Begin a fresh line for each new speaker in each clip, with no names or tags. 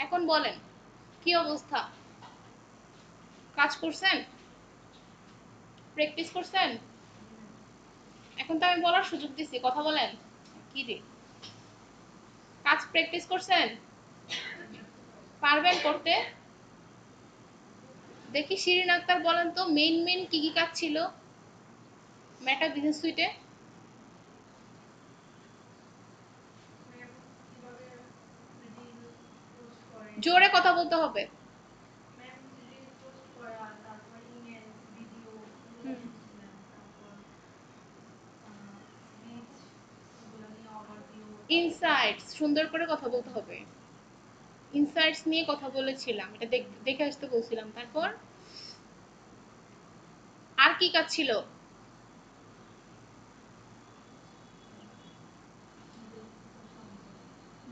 এখন বলেন কি অবস্থা? কাজ করছেন? প্র্যাকটিস করছেন? এখন তো আমি বলার সুযোগ দিছি, কথা বলেন। কি রে, কাজ প্র্যাকটিস করছেন? পারবেন করতে? দেখি শিরিন আক্তার বলেন তো মেইন মেইন কি কি কাজ ছিল মেটা বিজনেস সুইটে? জোরে কথা বলতে হবে। হুম। ইনসাইটস, সুন্দর করে কথা বলতে হবে। ইনসাইটস নিয়ে কথা বলেছিলাম, এটা দেখে আসতে বলছিলাম। তারপর আর কি কাজ ছিল?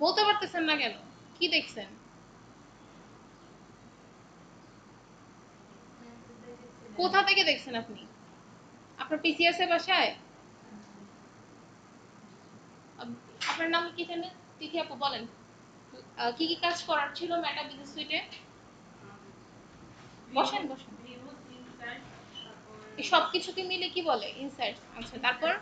বলতে পারতেছেন না কেন? কি দেখছেন? কোথা থেকে দেখছেন আপনি? আপনার পিসি আছে বাসায়? আপনার নাম কি জানেন? তিথি আপু বলেন কি কি কাজ করার ছিল মেটা বিজনেস সুইটে? বসেন বসেন। এই সব কিছুকে মিলে কি বলে ইনসাইটস? আচ্ছা, তারপর?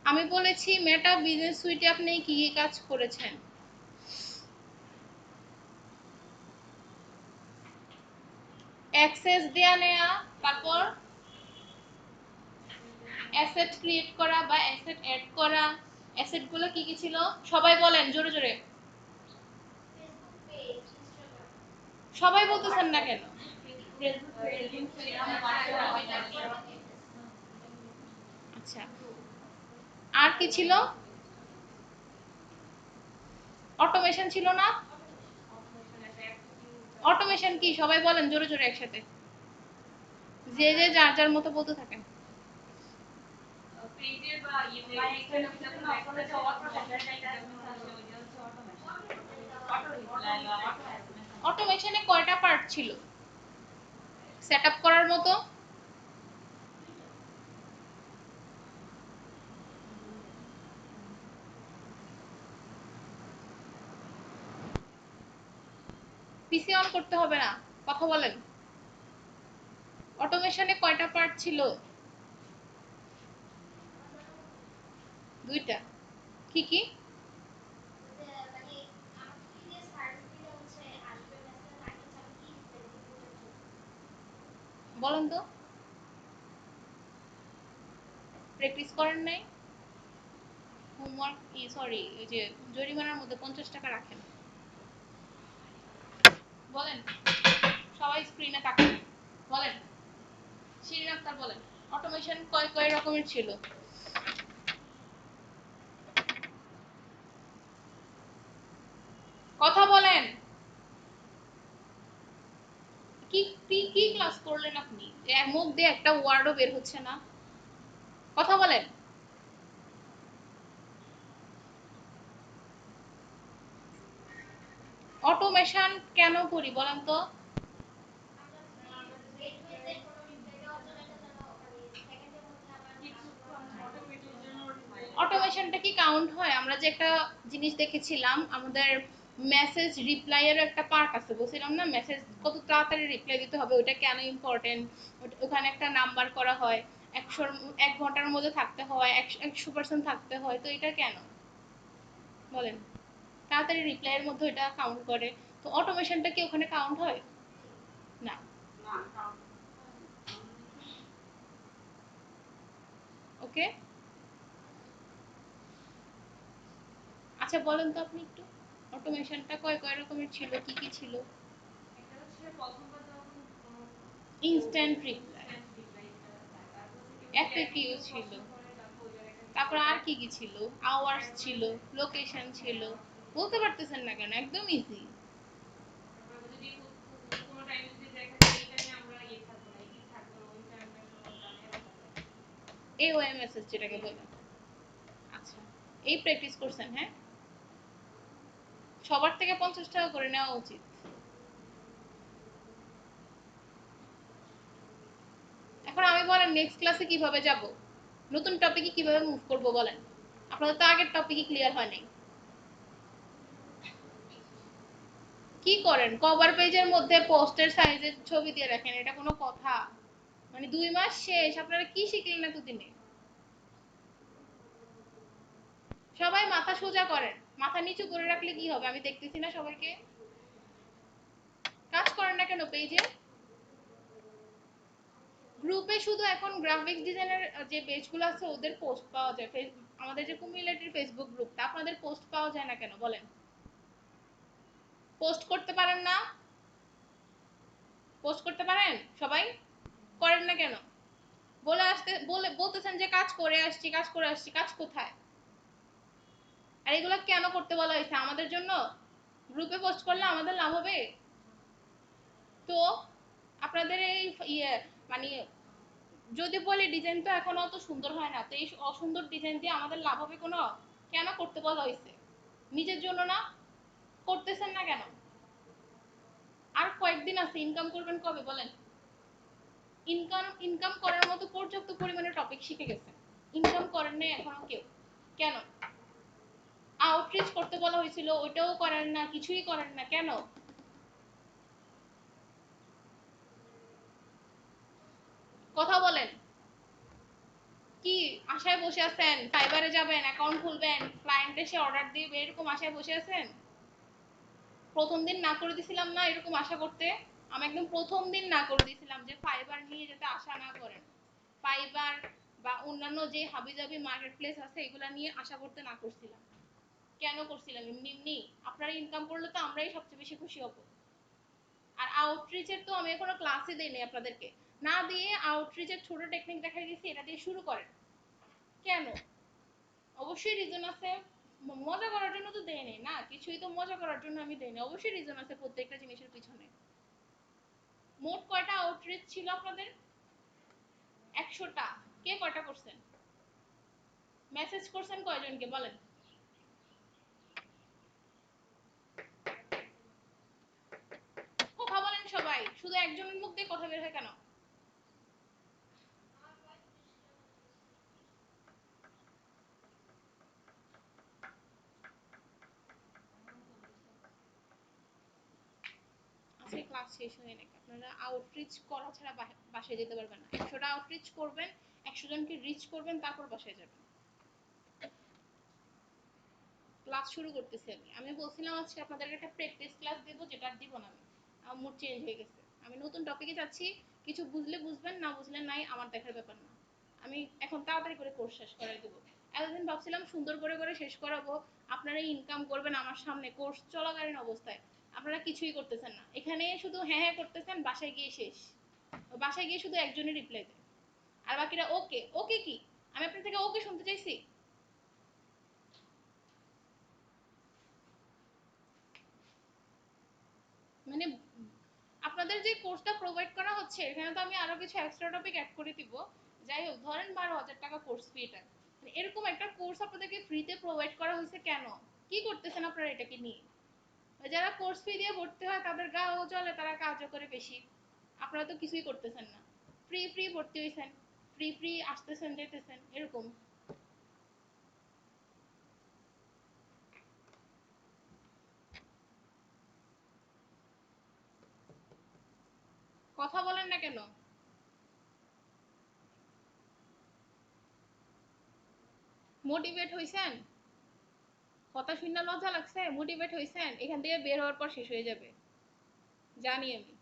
আমি বলেছি মেটা বিজনেস সুইটে আপনি কি কি কাজ করেছেন? অ্যাক্সেস দেয়া নেয়া, তারপর অ্যাসেট ক্রিয়েট করা বা অ্যাসেট অ্যাড করা। অ্যাসেট গুলো কি কি ছিল? সবাই বলেন জোরে জোরে। সবাই বলতেছেন না কেন? আচ্ছা, আর কি ছিল? অটোমেশন ছিল না? অটোমেশন কি সবাই বলেন জোরে জোরে একসাথে। যে যে যার যার মতো বলতে থাকেন। অটোমেশনে কয়টা পার্ট ছিল সেটআপ করার মতো? পিসি অন করতে হবে না, কথা বলেন। অটোমেশনে কয়টা পার্ট ছিল? দুইটা। কি কি? বলেন তো। প্র্যাকটিস করেন নাই? হোমওয়ার্ক সরি, ওই যে জরিমানার মধ্যে 50 টাকা রাখেন। বলেন, সবাই স্ক্রিনে তাকান। বলেন, শিরিন আক্তার বলেন অটোমেশন কয় কয় রকমের ছিল? কথা বলেন। কি কি কি ক্লাস করলেন আপনি? এর মধ্যে একটা ওয়ার্ডও বের হচ্ছে না, কথা বলেন। অটোমেশন কেন করি বলেন তো? অটোমেশনটা কি কাউন্ট হয়? আমরা যে একটা জিনিস দেখেছিলাম আমাদের মেসেজ রিপ্লাই এর একটা পার্ট আছে, বলছিলাম না মেসেজ কত তাড়াতাড়ি রিপ্লাই দিতে হবে, ওটা কেন ইম্পর্টেন্ট? ওখানে একটা নাম্বার করা হয়, 1 ঘন্টার মধ্যে থাকতে হয়, 100% থাকতে হয়, তো এটা কেন বলেন? তাড়াতাড়ি রিপ্লাই এর মধ্যে এটা কাউন্ট করে। তো অটোমেশনটা কি ওখানে কাউন্ট হয়? না। ওকে, আচ্ছা বলেন তো আপনি একটু অটোমেশনটা কয় কয় রকমের ছিল, কি কি ছিল? ইনস্ট্যান্ট রিপ্লাই, এফএকিউ ছিল, তারপর আর কি কি ছিল? আওয়ার্স ছিল, লোকেশন ছিল। বলতে পারতেছেন না কেন? একদম ইজি। এই ওএমএসএস যেটাকে বলে। আচ্ছা, এই প্র্যাকটিস করছেন? হ্যাঁ, সবার থেকে 50 টাকা করে নেওয়া উচিত। এখন আমি বলেন নেক্সট ক্লাসে কিভাবে যাব, নতুন টপিকে কিভাবে মুভ করব বলেন। আপনাদের তো আগের টপিকই ক্লিয়ার হয় নাই। কি করেন কভার পেজের মধ্যে পোস্টের সাইজের ছবি দিয়ে রাখেন, এটা কোনো কথা? মানে 2 মাস শেষ, আপনারা কি শিখলেন এতদিনে? সবাই মাথা সোজা করেন, মাথা নিচু করে রাখলে কি হবে, আমি দেখতেছি না সবাইকে। কাজ করেন না কেন পেজে? গ্রুপে শুধু এখন গ্রাফিক্স ডিজাইনের যে পেজগুলো আছে ওদের পোস্ট পাওয়া যায়, আমাদের যে কুমিল্লাটির ফেসবুক গ্রুপটা, আপনাদের পোস্ট পাওয়া যায় না কেন বলেন? পোস্ট করতে পারেন না? পোস্ট করতে পারেন সবাই, করেন না কেন? বলতেছেন যে কাজ করে আসছি, কাজ করে আসছি, কাজ কোথায়? আর এগুলো কেন করতে বলা হয়েছে? আমাদের জন্য? গ্রুপে পোস্ট করলে আমাদের লাভ হবে? তো আপনাদের এই ইয়ে মানে যদি বলি ডিজাইন তো এখনো অত সুন্দর হয় না, তো এই অসুন্দর ডিজাইন দিয়ে আমাদের লাভ হবে কোনো? কেন করতে বলা হয়েছে? নিজের জন্য না? করতেছেন না কেন? আর কয়েকদিন আছে, ইনকাম করবেন কবে বলেন? ইনকাম ইনকাম করার মতো পর্যাপ্ত পরিমাণে টপিক শিখে গেছেন, ইনকাম করেন নাই এখনো কেউ। কেন? আউটরিচ করতে বলা হয়েছিল, ওইটাও করেন না, কিছুই করেন না, কেন? কথা বলেন। কি আশায় বসে আছেন? ফাইবারে যাবেন, অ্যাকাউন্ট খুলবেন, ক্লায়েন্ট এসে অর্ডার দিবে, এরকম আশায় বসে আছেন? প্রথম দিন না করে দিছিলাম না এরকম আশা করতে? আমি একদম প্রথম দিন না করে দিছিলাম যে ফাইবার নিয়ে যাতে আশা না করেন। ফাইবার বা অন্যান্য যে হাবিজাবি মার্কেট প্লেস আছে এগুলা নিয়ে আশা করতে না করছিলাম। কেন করছিলাম? এমনি এমনি আপনারা ইনকাম করলে তো আমরাই সবচেয়ে বেশি খুশি হব। আর আউটরিচের তো আমি এখনো ক্লাসই দেইনি আপনাদেরকে, না দিয়ে আউটরিচের ছোট টেকনিক দেখাই দিয়েছি, এটা দিয়ে শুরু করেন। কেন? অবশ্যই রিজন আছে। মজা করার জন্য তো দেয়নি না, কিছুই তো মজা করার জন্য আমি দেইনি, অবশ্যই রিজন আছে প্রত্যেকটা জিনিসের পিছনে। মোট কয়টা আউটরিচ ছিল আপনাদের? 100টা। কে কয়টা করছেন? মেসেজ করছেন কয়জনকে বলেন? কথা বলেন সবাই, শুধু একজনের মুখ দিয়ে কথা বের হয় কেন? আজকে ক্লাস শেষ হয়ে নাকি, আপনারা আউটরিচ করা ছাড়া বাসায় যেতে পারবেন না। 100টা আউটরিচ করবেন, 100 জনকে রিচ করবেন, তারপর বাসায় যাবেন। ক্লাস শুরু করতেছি আমি বলছিলাম আজকে আপনাদের একটা প্র্যাকটিস ক্লাস দেব, যেটা আর দিব না আমি। আমার মুড চেঞ্জ হয়ে গেছে, আমি নতুন টপিকে যাচ্ছি। কিছু বুঝলে বুঝবেন, না বুঝলে নাই, আমার দেখার ব্যাপার না। আমি এখন তাড়াতাড়ি করে কোর্স শেষ করাই দেবো। এতদিন ভাবছিলাম সুন্দর করে করে শেষ করাবো, আপনারা ইনকাম করবেন আমার সামনে কোর্স চলাকালীন অবস্থায়। আপনারা কিছুই করতেছেন না, এখানে শুধু হ্যাঁ হ্যাঁ করতেছেন, বাসায় গিয়ে শেষ। বাসায় গিয়ে শুধু একজনই রিপ্লাই দেয়, আর বাকিরা ওকে ওকে। কি আমি আপনার থেকে ওকে শুনতে চাইছি? মানে আপনাদের যে কোর্সটা প্রোভাইড করা হচ্ছে এখানে তো আমি আরো কিছু এক্সট্রা টপিক অ্যাড করে দিব। যাই হোক, ধরেন 12,000 টাকা কোর্স ফিটা, মানে এরকম একটা কোর্স আপনাদেরকে ফ্রিতে প্রোভাইড করা হয়েছে কেন? কি করতেছেন আপনারা এটাকে নিয়ে? যারা কোর্স ফি দিয়ে ভর্তি হয় তাদের গাও চলে, তারা কাজও করে বেশি। আপনারা তো কিছুই করতেছেন না, ফ্রি ফ্রি ভর্তি হয়েছেন, ফ্রি ফ্রি আসতেছেন যেতেছেন এরকম। কথা বলেন না কেন? মোটিভেট হইছেন? কথা শুনে লজ্জা লাগছে? মোটিভেট হইছেন? এখান থেকে বের হওয়ার পর শেষ হয়ে যাবে, জানি আমি।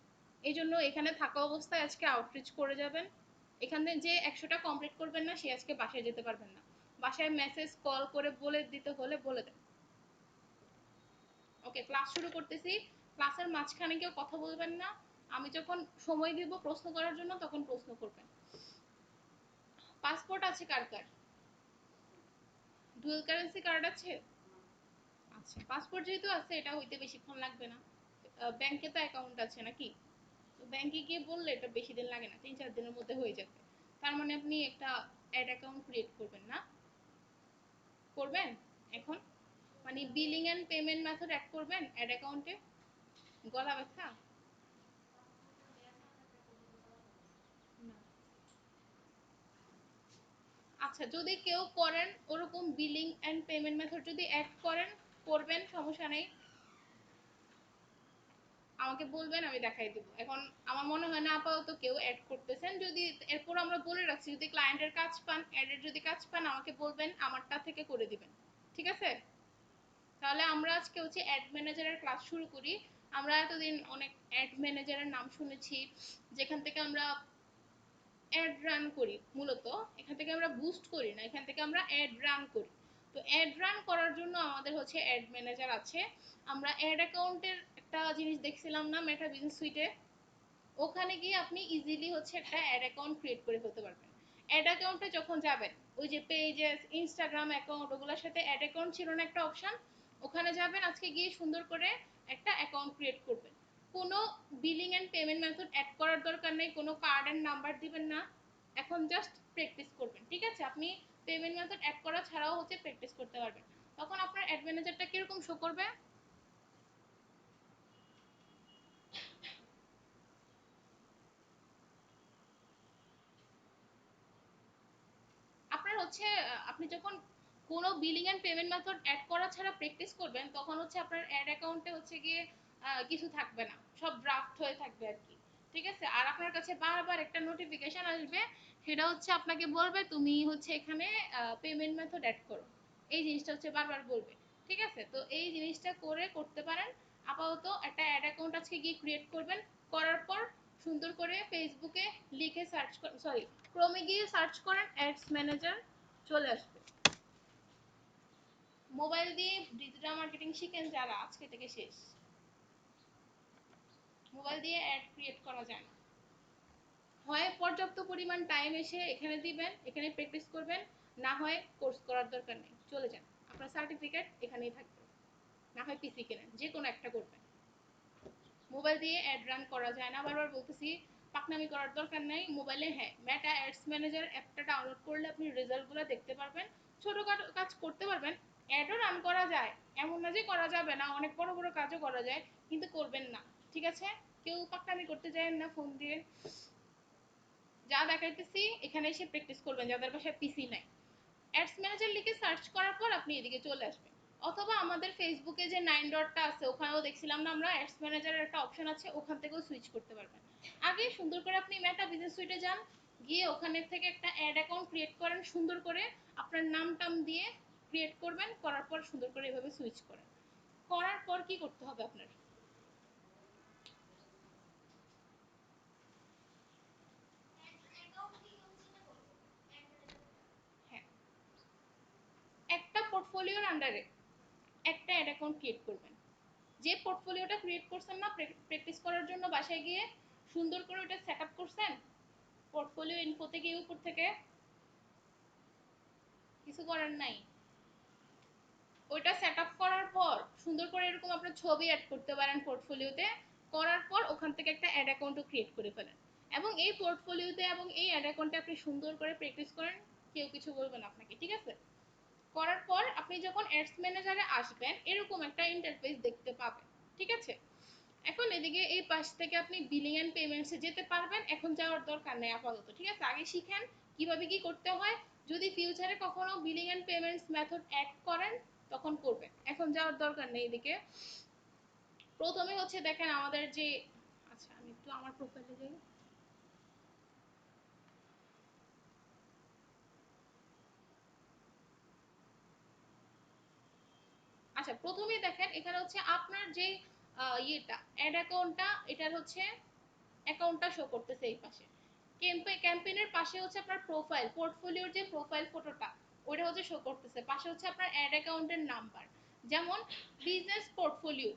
এই জন্য এখানে থাকা অবস্থায় আজকে আউটরিচ করে যাবেন। এখানে যে 100টা কমপ্লিট করবেন না সে আজকে বাসায় যেতে পারবেন না। বাসায় মেসেজ কল করে বলে দিতে হলে বলে দেন। ওকে, ক্লাস শুরু করতেছি। ক্লাসের মাঝখানে কেউ কথা বলবেন না। আমি যখন সময় দিব প্রশ্ন করার জন্য তখন প্রশ্ন করবেন। পাসপোর্ট আছে কার কার? ডুয়াল কারেন্সি কার্ড আছে? আচ্ছা, পাসপোর্ট যেহেতু আছে এটা হইতে বেশিক্ষণ লাগবে না। ব্যাংকে তো অ্যাকাউন্ট আছে নাকি? তো ব্যাংকে গিয়ে বললে এটা বেশি দিন লাগে না, 3-4 দিনের মধ্যে হয়ে যাবে। তার মানে আপনি একটা অ্যাড অ্যাকাউন্ট ক্রিয়েট করবেন না? করবেন এখন? মানে billing and payment method add করবেন অ্যাড অ্যাকাউন্টে? গলা ব্যথা? না, আচ্ছা, যদি কেউ করেন ওরকম বিলিং এন্ড পেমেন্ট মেথড যদি অ্যাড করেন, করবেন, সমস্যা নেই, আমাকে বলবেন, আমি দেখাই দেবো। এখন আমার মনে হয় না আপাতত কেউ অ্যাড করতেছেন। যদি এরপর আমরা বলে রাখছি, যদি ক্লায়েন্টের কাজ পান, অ্যাডের যদি কাজ পান আমাকে বলবেন, আমারটা থেকে করে দিবেন। ঠিক আছে? তাহলে আমরা আজকে হচ্ছে অ্যাড ম্যানেজারের ক্লাস শুরু করি। আমরা এতদিন অনেক অ্যাড ম্যানেজারের নাম শুনেছি, যেখান থেকে আমরা অ্যাড রান করি। মূলত এখান থেকে আমরা বুস্ট করি না, এখান থেকে আমরা অ্যাড রান করি। তো অ্যাড রান করার জন্য আমাদের হচ্ছে অ্যাড ম্যানেজার আছে। আমরা অ্যাড অ্যাকাউন্টের একটা জিনিস দেখছিলাম না মেটা বিজনেস সুইটে, ওখানে গিয়ে আপনি ইজিলি হচ্ছে একটা অ্যাড অ্যাকাউন্ট ক্রিয়েট করে ফেলতে পারবেন। অ্যাড অ্যাকাউন্টে যখন যাবেন, ওই যে পেজেস, ইনস্টাগ্রাম অ্যাকাউন্ট, ওগুলোর সাথে অ্যাড অ্যাকাউন্ট ছিল না একটা অপশন, ওখানে যাবেন, আজকে গিয়ে সুন্দর করে একটা অ্যাকাউন্ট ক্রিয়েট করবেন। কোনো billing and payment method add করার দরকার নেই, কোনো কার্ড অ্যান্ড নাম্বার দিবেন না। এখন জাস্ট প্র্যাকটিস করবেন। ঠিক আছে? আপনি পেমেন্ট মেথড অ্যাড করা ছাড়াও হচ্ছে প্র্যাকটিস করতে পারবেন। তখন আপনার অ্যাড ম্যানেজারটা কিরকম শো করবে? আপনার হচ্ছে আপনি যখন কোনো billing and payment method add করা ছাড়া প্র্যাকটিস করবেন, তখন হচ্ছে আপনার অ্যাড অ্যাকাউন্টে হচ্ছে গিয়ে কিছু থাকবে না, সব ড্রাফট হয়ে থাকবে আর কি। ঠিক আছে? আর আপনার কাছে বারবার একটা নোটিফিকেশন আসবে, সেটা হচ্ছে আপনাকে বলবে তুমি হচ্ছে এখানে পেমেন্ট মেথড অ্যাড করো। এই জিনিসটা হচ্ছে বারবার বলবে। ঠিক আছে? তো এই জিনিসটা করতে পারেন। আপাতত একটা অ্যাড অ্যাকাউন্ট আজকে গিয়ে ক্রিয়েট করবেন। করার পর সুন্দর করে ফেসবুকে লিখে সার্চ করেন, সরি, ক্রোমে গিয়ে সার্চ করেন অ্যাডস ম্যানেজার, চলে আসবে। মোবাইল দিয়ে ডিজিটাল মার্কেটিং শিখেন যারা, আজকে থেকে শেষ। মোবাইল দিয়ে অ্যাড ক্রিয়েট করা যায় না। হয় পর্যাপ্ত পরিমাণ টাইম এসে এখানে দিবেন, এখানে প্র্যাকটিস করবেন, না হয় কোর্স করার দরকার নেই, চলে যান, আপনার সার্টিফিকেট এখানেই থাকবে। না হয় পিসি কেনেন, যে কোনো একটা করবেন। মোবাইল দিয়ে অ্যাড রান করা যায় না, বারবার বলতেছি, পাকনামি করার দরকার নাই। মোবাইলে হ্যাঁ মেটা অ্যাডস ম্যানেজার অ্যাপটা ডাউনলোড করলে আপনি রেজাল্টগুলো দেখতে পারবেন, ছোটোখাটো কাজ করতে পারবেন। অ্যাডও রান করা যায়, এমন না যে করা যাবে না, অনেক বড় বড় কাজও করা যায়, কিন্তু করবেন না। ঠিক আছে? কেউ পাকনামি করতে যায় না ফোন দিয়ে। যা দেখাইতেছি এখানে এসে প্র্যাকটিস করবেন, যাদের বাসায় পিসি নাই। অ্যাডস ম্যানেজার লিখে সার্চ করার পর আপনি এদিকে চলে আসবেন। অথবা আমাদের ফেসবুকে যে 9 ডটটা আছে, ওখানেও দেখছিলাম না আমরা, অ্যাডস ম্যানেজারের একটা অপশন আছে, ওখান থেকেও সুইচ করতে পারবেন। আগে সুন্দর করে আপনি মেটা বিজনেস সুইটে যান, গিয়ে ওখানে থেকে একটা অ্যাড অ্যাকাউন্ট ক্রিয়েট করেন, সুন্দর করে আপনার নাম টাম দিয়ে ক্রিয়েট করবেন। করার পর সুন্দর করে এভাবে সুইচ করেন। করার পর কি করতে হবে আপনার? হ্যাঁ, একটা পোর্টফোলিওর আন্ডারে একটা অ্যাড অ্যাকাউন্ট ক্রিয়েট করবেন। যে পোর্টফোলিওটা ক্রিয়েট করছেন না প্র্যাকটিস করার জন্য, বাসায় গিয়ে সুন্দর করে ওটা সেট আপ করছেন, পোর্টফোলিও ইনফোতে গিয়ে উপর থেকে কিছু করার নাই, ওইটা সেট আপ করার পর সুন্দর করে এরকম আপনার ছবি অ্যাড করতে পারেন পোর্টফোলিওতে। করার পর ওখান থেকে একটা অ্যাড অ্যাকাউন্টও ক্রিয়েট করে ফেলেন, এবং এই পোর্টফোলিওতে এবং এই অ্যাড অ্যাকাউন্টে আপনি সুন্দর করে প্র্যাকটিস করেন, কেউ কিছু বলবেন আপনাকে। ঠিক আছে? করার পর আপনি যখন অ্যাডস ম্যানেজারে আসবেন, এরকম একটা ইন্টারফেস দেখতে পাবেন। ঠিক আছে? এখন এদিকে এই পাশ থেকে আপনি বিলিং এন্ড পেমেন্টসে যেতে পারবেন, এখন যাওয়ার দরকার নেই আপাতত। ঠিক আছে? আগে শিখেন কিভাবে কি করতে হয়, যদি ফিউচারে কখনো billing and payments method add করেন তখন করবেন, এখন যাওয়ার দরকার নেই এদিকে। প্রথমে হচ্ছে দেখেন আমাদের যে, আচ্ছা আমি একটু আমার প্রোফাইলে যাই। আচ্ছা, প্রথমেই দেখেন এখানে হচ্ছে আপনার যে ইয়েটা অ্যাড অ্যাকাউন্টটা, এটার হচ্ছে অ্যাকাউন্টটা শো করতেছে এই পাশে। ক্যাম্পেইনের পাশে হচ্ছে আপনার প্রোফাইল, পোর্টফোলিওর যে প্রোফাইল ফটোটা, ওটা হচ্ছে শো করতেছে। পাশে হচ্ছে আপনার অ্যাড অ্যাকাউন্টের নাম্বার। যেমন বিজনেস পোর্টফোলিও,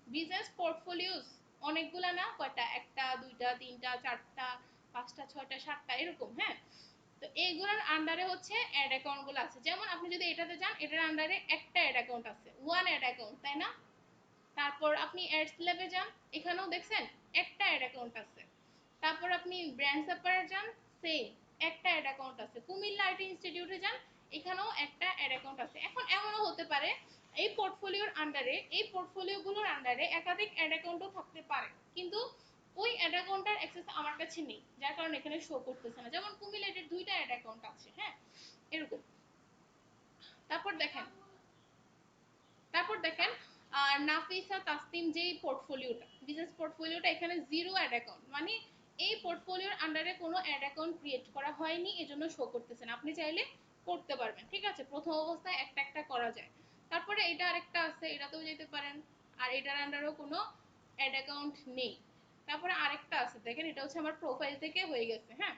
বিজনেস পোর্টফোলিওস অনেকগুলা না, কয়টা, একটা, দুইটা, তিনটা, চারটা, পাঁচটা, ছয়টা, সাতটা, এরকম। হ্যাঁ, তো এইগুলোর আন্ডারে হচ্ছে অ্যাড অ্যাকাউন্ট গুলো আছে। যেমন আপনি যদি এটাতে যান, এটার আন্ডারে একটা অ্যাড অ্যাকাউন্ট আছে, ওয়ান অ্যাড অ্যাকাউন্ট, তাই না? তারপর আপনি অ্যাডস ল্যাবে যান, এখানেও দেখছেন একটা অ্যাড অ্যাকাউন্ট আছে। তারপর আপনি ব্র্যান্ড সাপ্লায়ার যান, সেম একটা অ্যাড অ্যাকাউন্ট আছে। কুমিল্লা আইটি ইনস্টিটিউটে যান, এখানেও একটা অ্যাড অ্যাকাউন্ট আছে। এখন এমনও হতে পারে এই পোর্টফোলিওর আন্ডারে, এই পোর্টফোলিওগুলোর আন্ডারে একাধিক অ্যাড অ্যাকাউন্টও থাকতে পারে, কিন্তু ওই অ্যাড অ্যাকাউন্টের অ্যাক্সেস আমার কাছে নেই, যার কারণে এখানে শো করতেছে না। যেমন কুমিল্লা আইটির দুইটা অ্যাড অ্যাকাউন্ট আছে। হ্যাঁ, এরকম। তারপর দেখেন তারপর দেখেন নাফিসা তাসনিম যে পোর্টফোলিওটা, বিজনেস পোর্টফোলিওটা, এখানে জিরো অ্যাড অ্যাকাউন্ট, মানে এই পোর্টফোলিওর আন্ডারে কোনো অ্যাড অ্যাকাউন্ট ক্রিয়েট করা হয়নি, এজন্য শো করতেছেন। আপনি চাইলে করতে পারবেন, ঠিক আছে, প্রথম অবস্থায় একটা একটা করা যায়। তারপরে এটা আরেকটা আছে, এটাতেও যেতে পারেন, আর এটার আন্ডারেও কোনো অ্যাড অ্যাকাউন্ট নেই। তারপরে আরেকটা আছে, দেখেন এটা হচ্ছে আমার প্রোফাইল থেকে হয়ে গেছে। হ্যাঁ,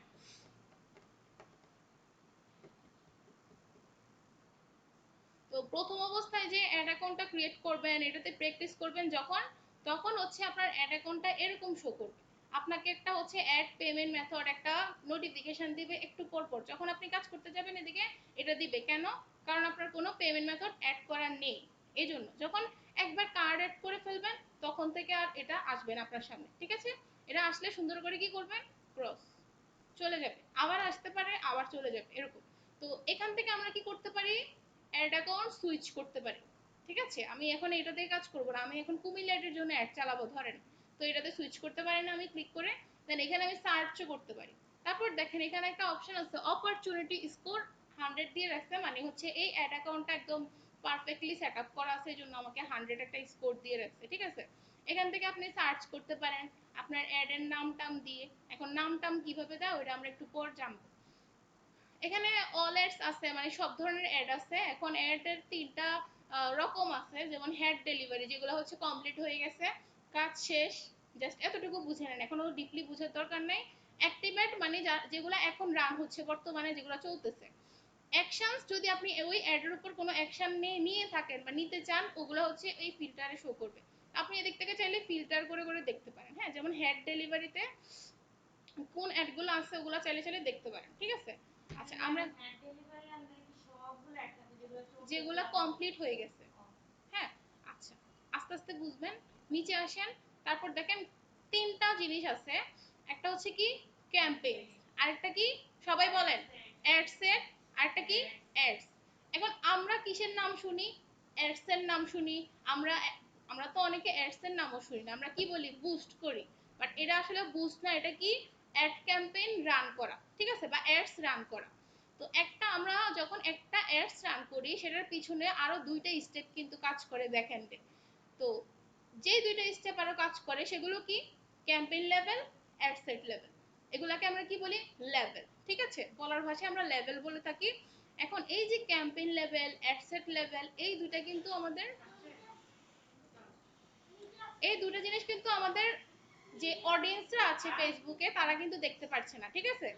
তো প্রথম অবস্থায় যে অ্যাড অ্যাকাউন্টটা ক্রিয়েট করবেন, এটাতে প্র্যাকটিস করবেন যখন, তখন হচ্ছে আপনার অ্যাড অ্যাকাউন্টটা এরকম শো করবে। আপনাকে একটা হচ্ছে অ্যাড পেমেন্ট মেথড একটা নোটিফিকেশন দিবে একটু পর পর, যখন আপনি কাজ করতে যাবেন এদিকে এটা দিবে। কেন? কারণ আপনার কোনো পেমেন্ট মেথড অ্যাড করা নেই। এই জন্য যখন একবার কার্ড অ্যাড করে ফেলবেন তখন থেকে আর এটা আসবে না আপনার সামনে, ঠিক আছে। এটা আসলে সুন্দর করে কি করবেন, ক্রস চলে যাবে, আবার আসতে পারে, আবার চলে যাবে, এরকম। তো এখান থেকে আমরা কি করতে পারি, অ্যাড অ্যাকাউন্ট সুইচ করতে পারি, ঠিক আছে। আমি এখন এটাতে কাজ করব না, আমি এখন কুমিল্লাটের জন্য অ্যাড চালাবো ধরেন, তো এটাতে সুইচ করতে পারি না, আমি ক্লিক করে দেন এখানে আমি সার্চও করতে পারি। তারপর দেখেন এখানে একটা অপশন আছে অপরচুনিটি স্কোর 100 দিয়ে রাখছে, মানে হচ্ছে এই অ্যাড অ্যাকাউন্টটা একদম পারফেক্টলি সেট আপ করা আছে, এই জন্য আমাকে 100 একটা স্কোর দিয়ে রাখছে, ঠিক আছে। এখান থেকে আপনি সার্চ করতে পারেন আপনার অ্যাডের নাম টাম দিয়ে। এখন নাম টাম কিভাবে দেয় ওইটা আমরা একটু পর জানবো। এখানে অল অ্যাডস আছে, মানে সব ধরনের অ্যাড আছে। এখন অ্যাডের তিনটা রকম আছে, যেমন হেড ডেলিভারি, যেগুলো হচ্ছে কমপ্লিট হয়ে গেছে, কাজ শেষ, জাস্ট এতটুকু বুঝে নেন, এখনো ডিপলি বুঝার দরকার নেই। অ্যাক্টিভেট মানে যেগুলো এখন রান হচ্ছে বর্তমানে, যেগুলো চলতেছে। অ্যাকশনস, যদি আপনি ওই অ্যাডের উপর কোনো অ্যাকশন নিয়ে থাকেন বা নিতে চান, ওগুলো হচ্ছে এই ফিল্টারে শো করবে। আপনি এদিক থেকে চাইলে ফিল্টার করে করে দেখতে পারেন। হ্যাঁ, যেমন হেড ডেলিভারিতে কোন অ্যাডগুলো আছে ওগুলো চাইলে চাইলে দেখতে পারেন, ঠিক আছে। আচ্ছা, আমরা যেগুলো কমপ্লিট হয়ে গেছে, হ্যাঁ, আচ্ছা, আস্তে আস্তে বুঝবেন। নিচে আসেন, তারপর দেখেন তিনটা জিনিস আছে, একটা হচ্ছে কি ক্যাম্পেইন, আরেকটা কি সবাই বলেন অ্যাডসেট, আরেকটা কি অ্যাডস। এখন আমরা কিসের নাম শুনি, অ্যাডস এর নাম শুনি। আমরা আমরা তো অনেকে অ্যাডস এর নামও শুনি না, আমরা কি বলি বুস্ট করি, বাট এটা আসলে বুস্ট না, এটা কি অ্যাড ক্যাম্পেইন রান করা, ঠিক আছে, বা অ্যাডস রান করা। তো একটা আমরা যখন একটা অ্যাডস রান করি সেটার পিছনে আরো দুইটা স্টেপ কিন্তু কাজ করে দেখেন। তো যে দুইটা স্টেপ আরো কাজ করে সেগুলো কি, campaign level, ad set level, এগুলাকে আমরা কি বলি, লেভেল, ঠিক আছে, বলার ভাষায় আমরা লেভেল বলে থাকি। এখন এই যে campaign level, ad set level, এই দুটা কিন্তু আমাদের, এই দুটো জিনিস কিন্তু আমাদের যে অডিয়েন্সরা আছে ফেসবুকে তারা কিন্তু দেখতে পাচ্ছে না, ঠিক আছে।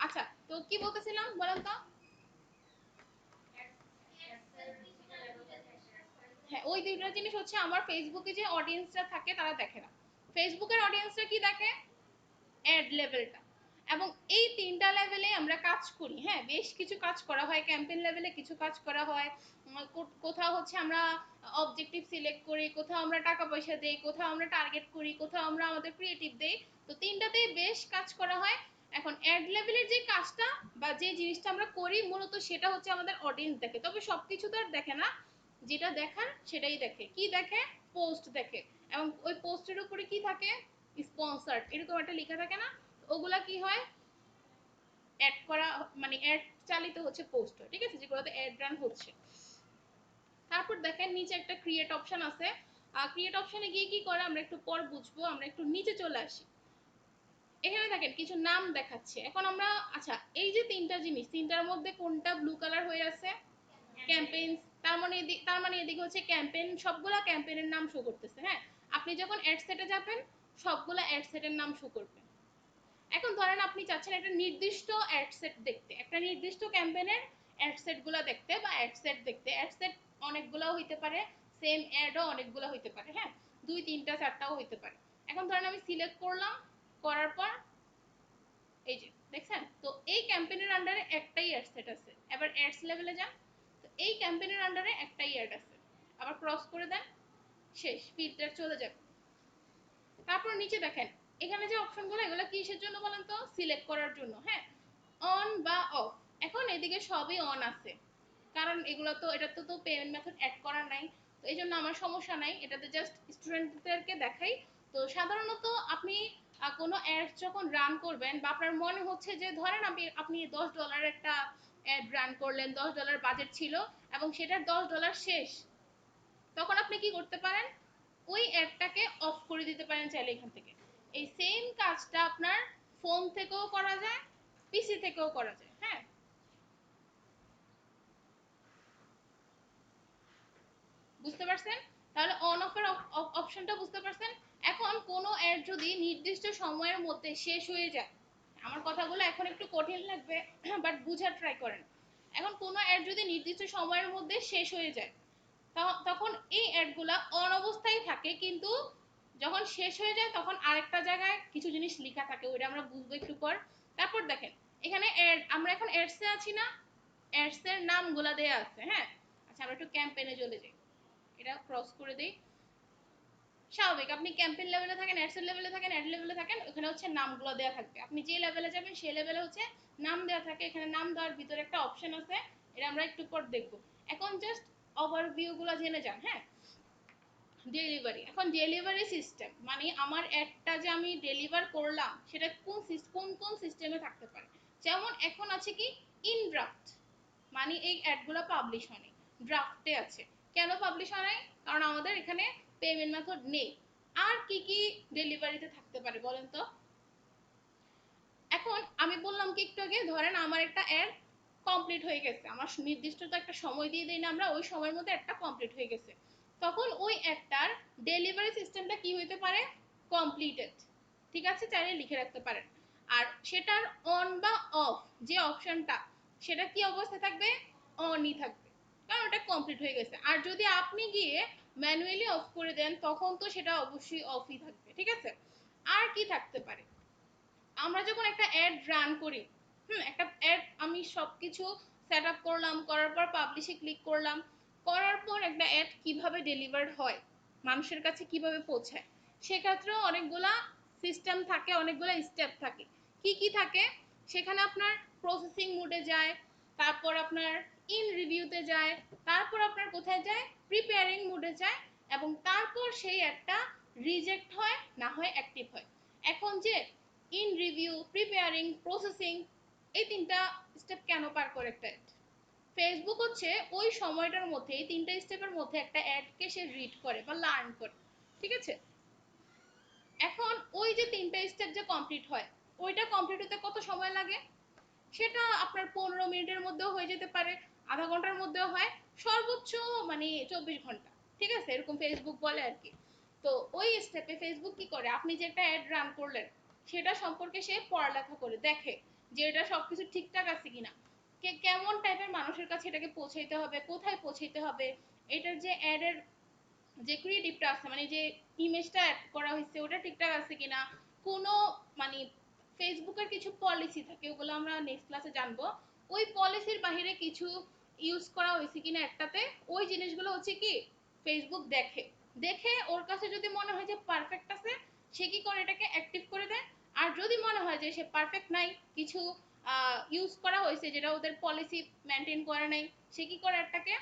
আচ্ছা, তো কি বলতেছিলাম বলেন তো। হ্যাঁ, ওই দুইটা জিনিস হচ্ছে আমার ফেসবুকে যে অডিয়েন্সরা থাকে তারা দেখে না। ফেসবুকের অডিয়েন্সরা কি দেখে, অ্যাড লেভেলটা। এবং এই তিনটা লেভেলে আমরা কাজ করি। হ্যাঁ, বেশ কিছু কাজ করা হয়, ক্যাম্পেইন লেভেলে কিছু কাজ করা হয়, কোথাও হচ্ছে আমরা অবজেক্টিভ সিলেক্ট করি, কোথাও আমরা টাকা পয়সা দেই, কোথাও আমরা টার্গেট করি, কোথাও আমরা আমাদের ক্রিয়েটিভ দেই। তো তিনটাতেই বেশ কাজ করা হয়। এখন অ্যাড লেভেলের যে কাজটা বা যে জিনিসটা আমরা করি মূলত সেটা হচ্ছে আমাদের অডিয়েন্স দেখে, তবে সবকিছু তো আর দেখে না, যেটা দেখার সেটাই দেখে। কি দেখে, পোস্ট দেখে, এবং ওই পোস্টের উপরে কি থাকে, স্পন্সর্ড এরকম একটা লেখা থাকে না, ওগুলা কি হয়, অ্যাড করা, মানে অ্যাড চালিত হচ্ছে পোস্ট হয়, ঠিক আছে, যেগুলোতে অ্যাড রান হচ্ছে। তারপর দেখেন নিচে একটা ক্রিয়েট অপশন আছে, ক্রিয়েট অপশনে গিয়ে কি করে আমরা একটু পর বুঝবো, আমরা একটু নিচে চলে আসি। এখানে দেখেন কিছু নাম দেখাচ্ছে, এখন আমরা, আচ্ছা, এই যে তিনটা জিনিস, তিনটার মধ্যে কোনটা ব্লু কালার হয়ে আছে, ক্যাম্পেইন, তার মানে এদিকে হচ্ছে ক্যাম্পেইন, সবগুলা ক্যাম্পেইনের নাম শো করতেছে। হ্যাঁ, আপনি যখন অ্যাড সেটে যাবেন সবগুলা অ্যাড সেটের নাম শো করবে। এখন ধরেন আপনি চাচ্ছেন একটা নির্দিষ্ট অ্যাড সেট দেখতে, একটা নির্দিষ্ট ক্যাম্পেইনের অ্যাড সেটগুলো দেখতে, বা অ্যাড সেট দেখতে, অ্যাড সেট অনেকগুলোও হইতে পারে, সেম অ্যাডও অনেকগুলো হইতে পারে, হ্যাঁ, দুই তিনটা চারটাও হইতে পারে। এখন ধরেন আমি সিলেক্ট করলাম, করার পর এই যে দেখছেন, তো এই ক্যাম্পেইনের আন্ডারে একটাই অ্যাড সেট আছে। এবার অ্যাডস লেভেলে যান, তো এই ক্যাম্পেইনের আন্ডারে একটাই অ্যাড আছে, আবার ক্রস করে দেন, শেষ, ফিল্টার চলে যাবে। তারপর নিচে দেখেন এখানে যে অপশনগুলো, এগুলো কিসের জন্য বলেন তো, সিলেক্ট করার জন্য। হ্যাঁ, অন বা অফ, এখন এদিকে সবই অন আছে, কারণ এগুলো তো এটাতে তো পেমেন্ট মেথড অ্যাড করা নাই, তো এই জন্য আমার সমস্যা নাই, এটাতে জাস্ট স্টুডেন্টদেরকে দেখাই। তো সাধারণত আপনি কোনো অ্যাড যখন রান করবেন বা আপনার মনে হচ্ছে যে ধরেন আপনি $10 একটা অ্যাড রান করলেন, $10 বাজেট ছিল এবং সেটার $10 শেষ, তখন আপনি কি করতে পারেন, ওই অ্যাডটাকে অফ করে দিতে পারেন চাইলে এখান থেকে। এই সেম কাজটা আপনার ফোন থেকেও করা যায়, পিসি থেকেও করা যায়। হ্যাঁ, বুঝতে পারছেন? তাহলে অন অফের অপশনটা বুঝতে পারছেন? এখন কোনো অ্যাড যদি নির্দিষ্ট সময়ের মধ্যে শেষ হয়ে যায়, আমার কথাগুলো এখন একটু কঠিন লাগবে বাট বুঝার ট্রাই করেন। এখন কোনো অ্যাড যদি নির্দিষ্ট সময়ের মধ্যে শেষ হয়ে যায়, তখন এই অ্যাডগুলা অন অবস্থায় থাকে, কিন্তু যখন শেষ হয়ে যায় তখন আরেকটা জায়গায় কিছু জিনিস লেখা থাকে, ওইটা আমরা বুঝবো একটু পর। তারপর দেখেন এখানে অ্যাড, আমরা এখন অ্যাডসে আছি না, অ্যাডসের নামগুলা দেয়া আছে। হ্যাঁ, আচ্ছা আমরা একটু ক্যাম্পেইনে চলে যাই, এটা ক্রস করে দেই। স্বাভাবিক, আপনি ক্যাম্পেইন লেভেলে থাকেন, অ্যাডসের লেভেলে থাকেন, অ্যাড লেভেলে থাকেন, ওখানে হচ্ছে নামগুলো দেওয়া থাকবে। আপনি যে লেভেলে যাবেন সেই লেভেলে হচ্ছে নাম দেওয়া থাকে। এখানে নাম দেওয়ার ভিতরে একটা অপশন আছে, এটা আমরা একটু পর দেখব। এখন জাস্ট ওভারভিউগুলো জেনে যান। হ্যাঁ, ডেলিভারি, এখন ডেলিভারি সিস্টেম মানে আমার অ্যাডটা যে আমি ডেলিভার করলাম সেটা কোন কোন সিস্টেমে থাকতে পারে। যেমন এখন আছে কি ইন ড্রাফট, মানে এই অ্যাডগুলো পাবলিশ হয়নি, ড্রাফটে আছে। কেন পাবলিশ হয় নাই? কারণ আমাদের এখানে পেমেন্ট মেথড নেই। আর কি কি ডেলিভারিতে থাকতে পারে বলেন তো? এখন আমি বললাম কি একটু আগে, ধরেন আমার একটা অ্যাড কমপ্লিট হয়ে গেছে, আমার নির্দিষ্ট তো একটা সময় দিয়ে দিই না আমরা, ওই সময়ের মধ্যে একটা কমপ্লিট হয়ে গেছে, তখন ওই অ্যাডটার ডেলিভারি সিস্টেমটা কি হইতে পারে, কমপ্লিটেড। ঠিক আছে, চাইলে লিখে রাখতে পারেন। আর সেটার অন বা অফ যে অপশনটা, সেটা কি অবস্থায় থাকবে, অনই থাকবে, কারণ ওটা কমপ্লিট হয়ে গেছে। আর যদি আপনি গিয়ে ম্যানুয়ালি অফ করে দেন তখন তো সেটা অবশ্যই অফই থাকবে। ঠিক আছে, আর কি থাকতে পারে, আমরা যখন একটা অ্যাড রান করি, একটা অ্যাড আমি সবকিছু সেট আপ করলাম, করার পর পাবলিশে ক্লিক করলাম, করার পর একটা অ্যাড কিভাবে ডেলিভার্ড হয়, মানুষের কাছে কিভাবে পৌঁছায়, সেক্ষেত্রেও অনেকগুলা সিস্টেম থাকে, অনেকগুলো স্টেপ থাকে। কি কি থাকে সেখানে, আপনার প্রসেসিং মোডে যায়, তারপর আপনার ইন রিভিউতে যায়, তারপর আপনার কোথায় যায়, প্রিপেয়ারিং মোডে যায়, এবং তারপর সেই অ্যাডটা রিজেক্ট হয়, না হয় অ্যাক্টিভ হয়। এখন যে ইন রিভিউ, প্রিপেয়ারিং, প্রসেসিং, এই তিনটা স্টেপ কেন পার করে একটা অ্যাড, ফেসবুক হচ্ছে ওই সময়টার মধ্যে এই তিনটা স্টেপের মধ্যে একটা অ্যাডকে সে রিড করে বা লার্ন করে। ঠিক আছে, এখন ওই যে তিনটা স্টেপ যে কমপ্লিট হয়, ওইটা কমপ্লিট হতে কত সময় লাগে, সেটা আপনার 15 মিনিটের মধ্যেও হয়ে যেতে পারে, আধা ঘন্টার মধ্যেও হয়, সর্বোচ্চ মানে 24 ঘন্টা। ঠিক আছে, এরকম ফেসবুক বলে আর কি। তো ওই স্টেপে ফেসবুক কি করে, আপনি যে একটা অ্যাড রান করলেন সেটা সম্পর্কে সে পড়ালেখা করে দেখে যে এটা সবকিছু ঠিকঠাক আছে কিনা, কেমন টাইপের মানুষের কাছে এটাকে পৌঁছাইতে হবে, কোথায় পৌঁছাইতে হবে, এটার যে অ্যাডের যে ক্রিয়েটিভটা আছে, মানে যে ইমেজটা অ্যাড করা হয়েছে ওটা ঠিকঠাক আছে কিনা, কোনো মানে ফেসবুকের কিছু পলিসি থাকে, ওগুলো আমরা নেক্সট ক্লাসে জানবো, ওই পলিসির বাহিরে কিছু ইউজ করা হয়েছে কিনা একটাতে, ওই জিনিসগুলো হচ্ছে কি ফেসবুক দেখে। দেখে ওর কাছে যদি মনে হয় যে পারফেক্ট আছে, সে কি করে এটাকে অ্যাক্টিভ করে দেয়। আর যদি মনে হয় যে সে পারফেক্ট নাই, কিছু ইউজ করা হয়েছে যেটা ওদের পলিসি মেনটেন করে নাই, সে কি করে এটাকে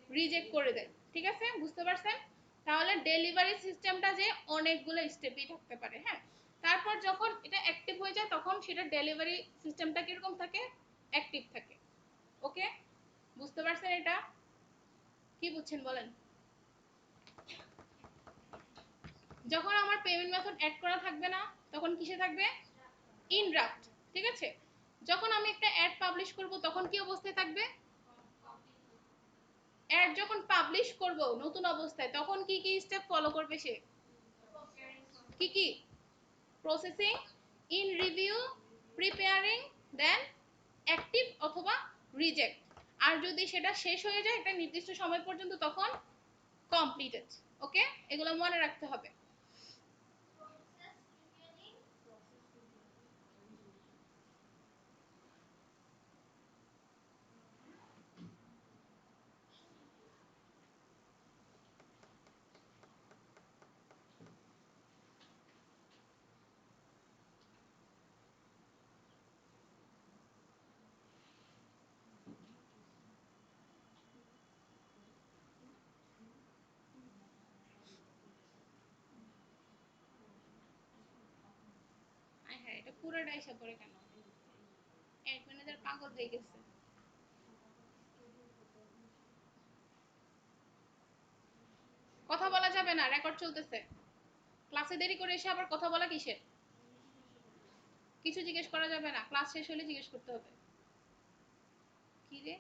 রিজেক্ট করে দেয়। ঠিক আছে, বুঝতে পারছেন? তাহলে ডেলিভারি সিস্টেমটা যে অনেকগুলো স্টেপই থাকতে পারে। হ্যাঁ, তারপর যখন এটা অ্যাক্টিভ হয়ে যায় তখন সেটা ডেলিভারি সিস্টেমটা কিরকম থাকে, অ্যাক্টিভ থাকে। ওকে, বুঝতে পারছেন? এটা কি বুঝছেন বলেন? যখন আমার পেমেন্ট মেথড অ্যাড করা থাকবে না তখন কিসে থাকবে, ইন ড্রাফট। ঠিক আছে, যখন আমি একটা অ্যাড পাবলিশ করব তখন কি অবস্থায় থাকবে, অ্যাড যখন পাবলিশ করব নতুন অবস্থায় তখন কি কি স্টেপ ফলো করবে সে, কি কি, processing, in review, preparing, then active অথবা রিজেক্ট। আর যদি সেটা শেষ হয়ে যায় একটা নির্দিষ্ট সময় পর্যন্ত তখন কমপ্লিটেড। ওকে, এগুলো মনে রাখতে হবে। এটা পুরোটা এসে পড়ে কেন? অ্যাড ম্যানেজার পাগল হয়ে গেছে। কথা বলা যাবে না, রেকর্ড চলতেছে। ক্লাসে দেরি করে এসে আবার কথা বলা কিসের? কিছু জিজ্ঞেস করা যাবে না, ক্লাস শেষ হলে জিজ্ঞেস করতে হবে। কি রে?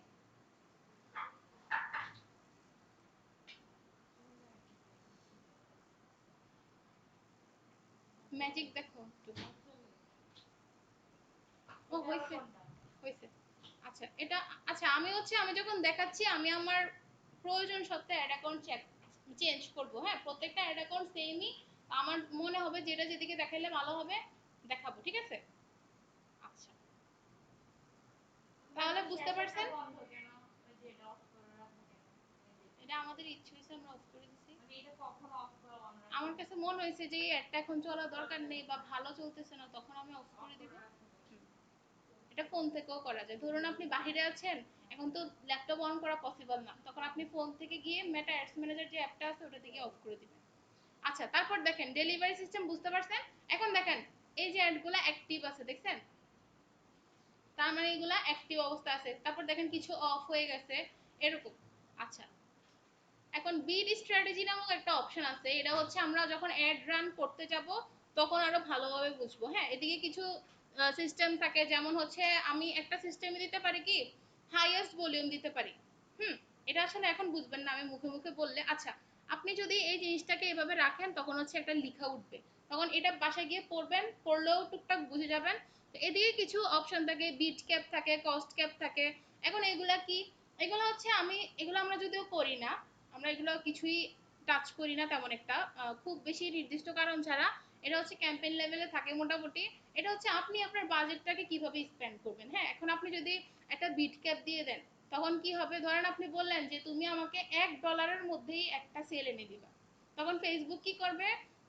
ম্যাজিক দেখো একটু। ও হইছে, হইছে। আচ্ছা এটা, আচ্ছা আমি যখন দেখাচ্ছি আমি আমার প্রয়োজন সত্ত্বে অ্যাড অ্যাকাউন্ট চেঞ্জ করব। হ্যাঁ, প্রত্যেকটা অ্যাড অ্যাকাউন্ট সেমই, আমার মনে হবে যেটা যেদিকে দেখাইলে ভালো হবে দেখাবো, ঠিক আছে? আচ্ছা, তাহলে বুঝতে পারছেন? এটা আমাদের ইচ্ছে হয়েছে, আমরা অফ করে দিছি। আমার কাছে মনে হয়েছে যে এই অ্যাডটা এখন চলা দরকার নেই বা ভালো চলতেছে না, তখন আমি অফ করে দিব। এটা ফোন থেকেও করা যায়। ধরুন আপনি বাহিরে আছেন, এখন তো ল্যাপটপ অন করা পসিবল না, তখন আপনি ফোন থেকে গিয়ে মেটা অ্যাডস ম্যানেজার যে অ্যাপটা আছে ওটা থেকে অফ করে দিবেন। আচ্ছা, তারপর দেখেন ডেলিভারি সিস্টেম বুঝতে পারছেন? এখন দেখেন এই যে অ্যাডগুলো অ্যাক্টিভ আছে, দেখছেন? তার মানে এগুলা অ্যাক্টিভ অবস্থা আছে। তারপর দেখেন কিছু অফ হয়ে গেছে, এরকম। আচ্ছা, এখন বিড স্ট্র্যাটেজি নামক একটা অপশন আছে, এটা হচ্ছে আমরা যখন অ্যাড রান করতে যাব তখন আরো ভালোভাবে বুঝবো। হ্যাঁ, এদিকে কিছু সিস্টেম থাকে, যেমন হচ্ছে আমি একটা সিস্টেমে দিতে পারি কি হাইয়েস্ট ভলিউম দিতে পারি। হুম, এটা আসলে এখন বুঝবেন না, আমি মুখে মুখে বললে। আচ্ছা, আপনি যদি এই জিনিসটাকে এভাবে রাখেন তখন হচ্ছে একটা লিখা উঠবে, তখন এটা বাসায় গিয়ে পড়বেন, পড়লেও টুকটাক বুঝে যাবেন। তো এদিকে কিছু অপশন থাকে, বিট ক্যাপ থাকে, কস্ট ক্যাপ থাকে। এখন এগুলা কি? এগুলো হচ্ছে এগুলো আমরা যদিও করি না, আমরা এগুলো কিছুই টাচ করি না তেমন একটা, খুব বেশি নির্দিষ্ট কারণ ছাড়া। এটা হচ্ছে ক্যাম্পেইন লেভেলে থাকে মোটামুটি। এটা হচ্ছে আপনি আপনার বাজেটটাকে কিভাবে স্পেন্ড করবেন। হ্যাঁ, এখন আপনি যদি একটা বিট ক্যাপ দিয়ে দেন তখন কি হবে, ধরেন আপনি বললেন যে তুমি আমাকে $1 মধ্যেই একটা সেল এনে দিবা, তখন ফেসবুক কি করবে,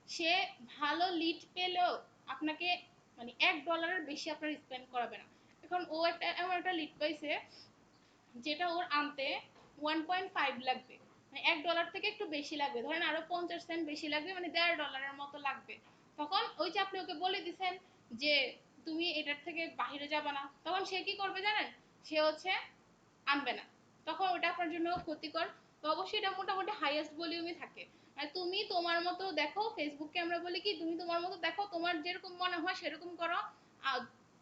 সে ভালো লিড পেলেও আপনাকে মানে $1 বেশি আপনার স্পেন্ড করাবে না। এখন ও একটা এমন একটা লিড পাইছে যেটা ওর আনতে 1.5 লাগবে, মানে $1 থেকে একটু বেশি লাগবে, ধরেন আরো 50 সেন্ট বেশি লাগবে, মানে $1.5 মতো লাগবে। তখন ওই যে আপনি ওকে বলে দিচ্ছেন যে তুমি এটার থেকে বাহিরে যাবে না, তখন সে কি করবে জানেন, সে হচ্ছে আনবে না, তখন ওটা আপনার জন্য ক্ষতিকর। তো অবশ্যই এটা মোটামুটি হাইয়েস্ট ভলিউমই থাকে। মানে তুমি তোমার মতো দেখো, ফেসবুককে আমরা বলি কি তুমি তোমার মতো দেখো, তোমার যেরকম মনে হয় সেরকম করো। আর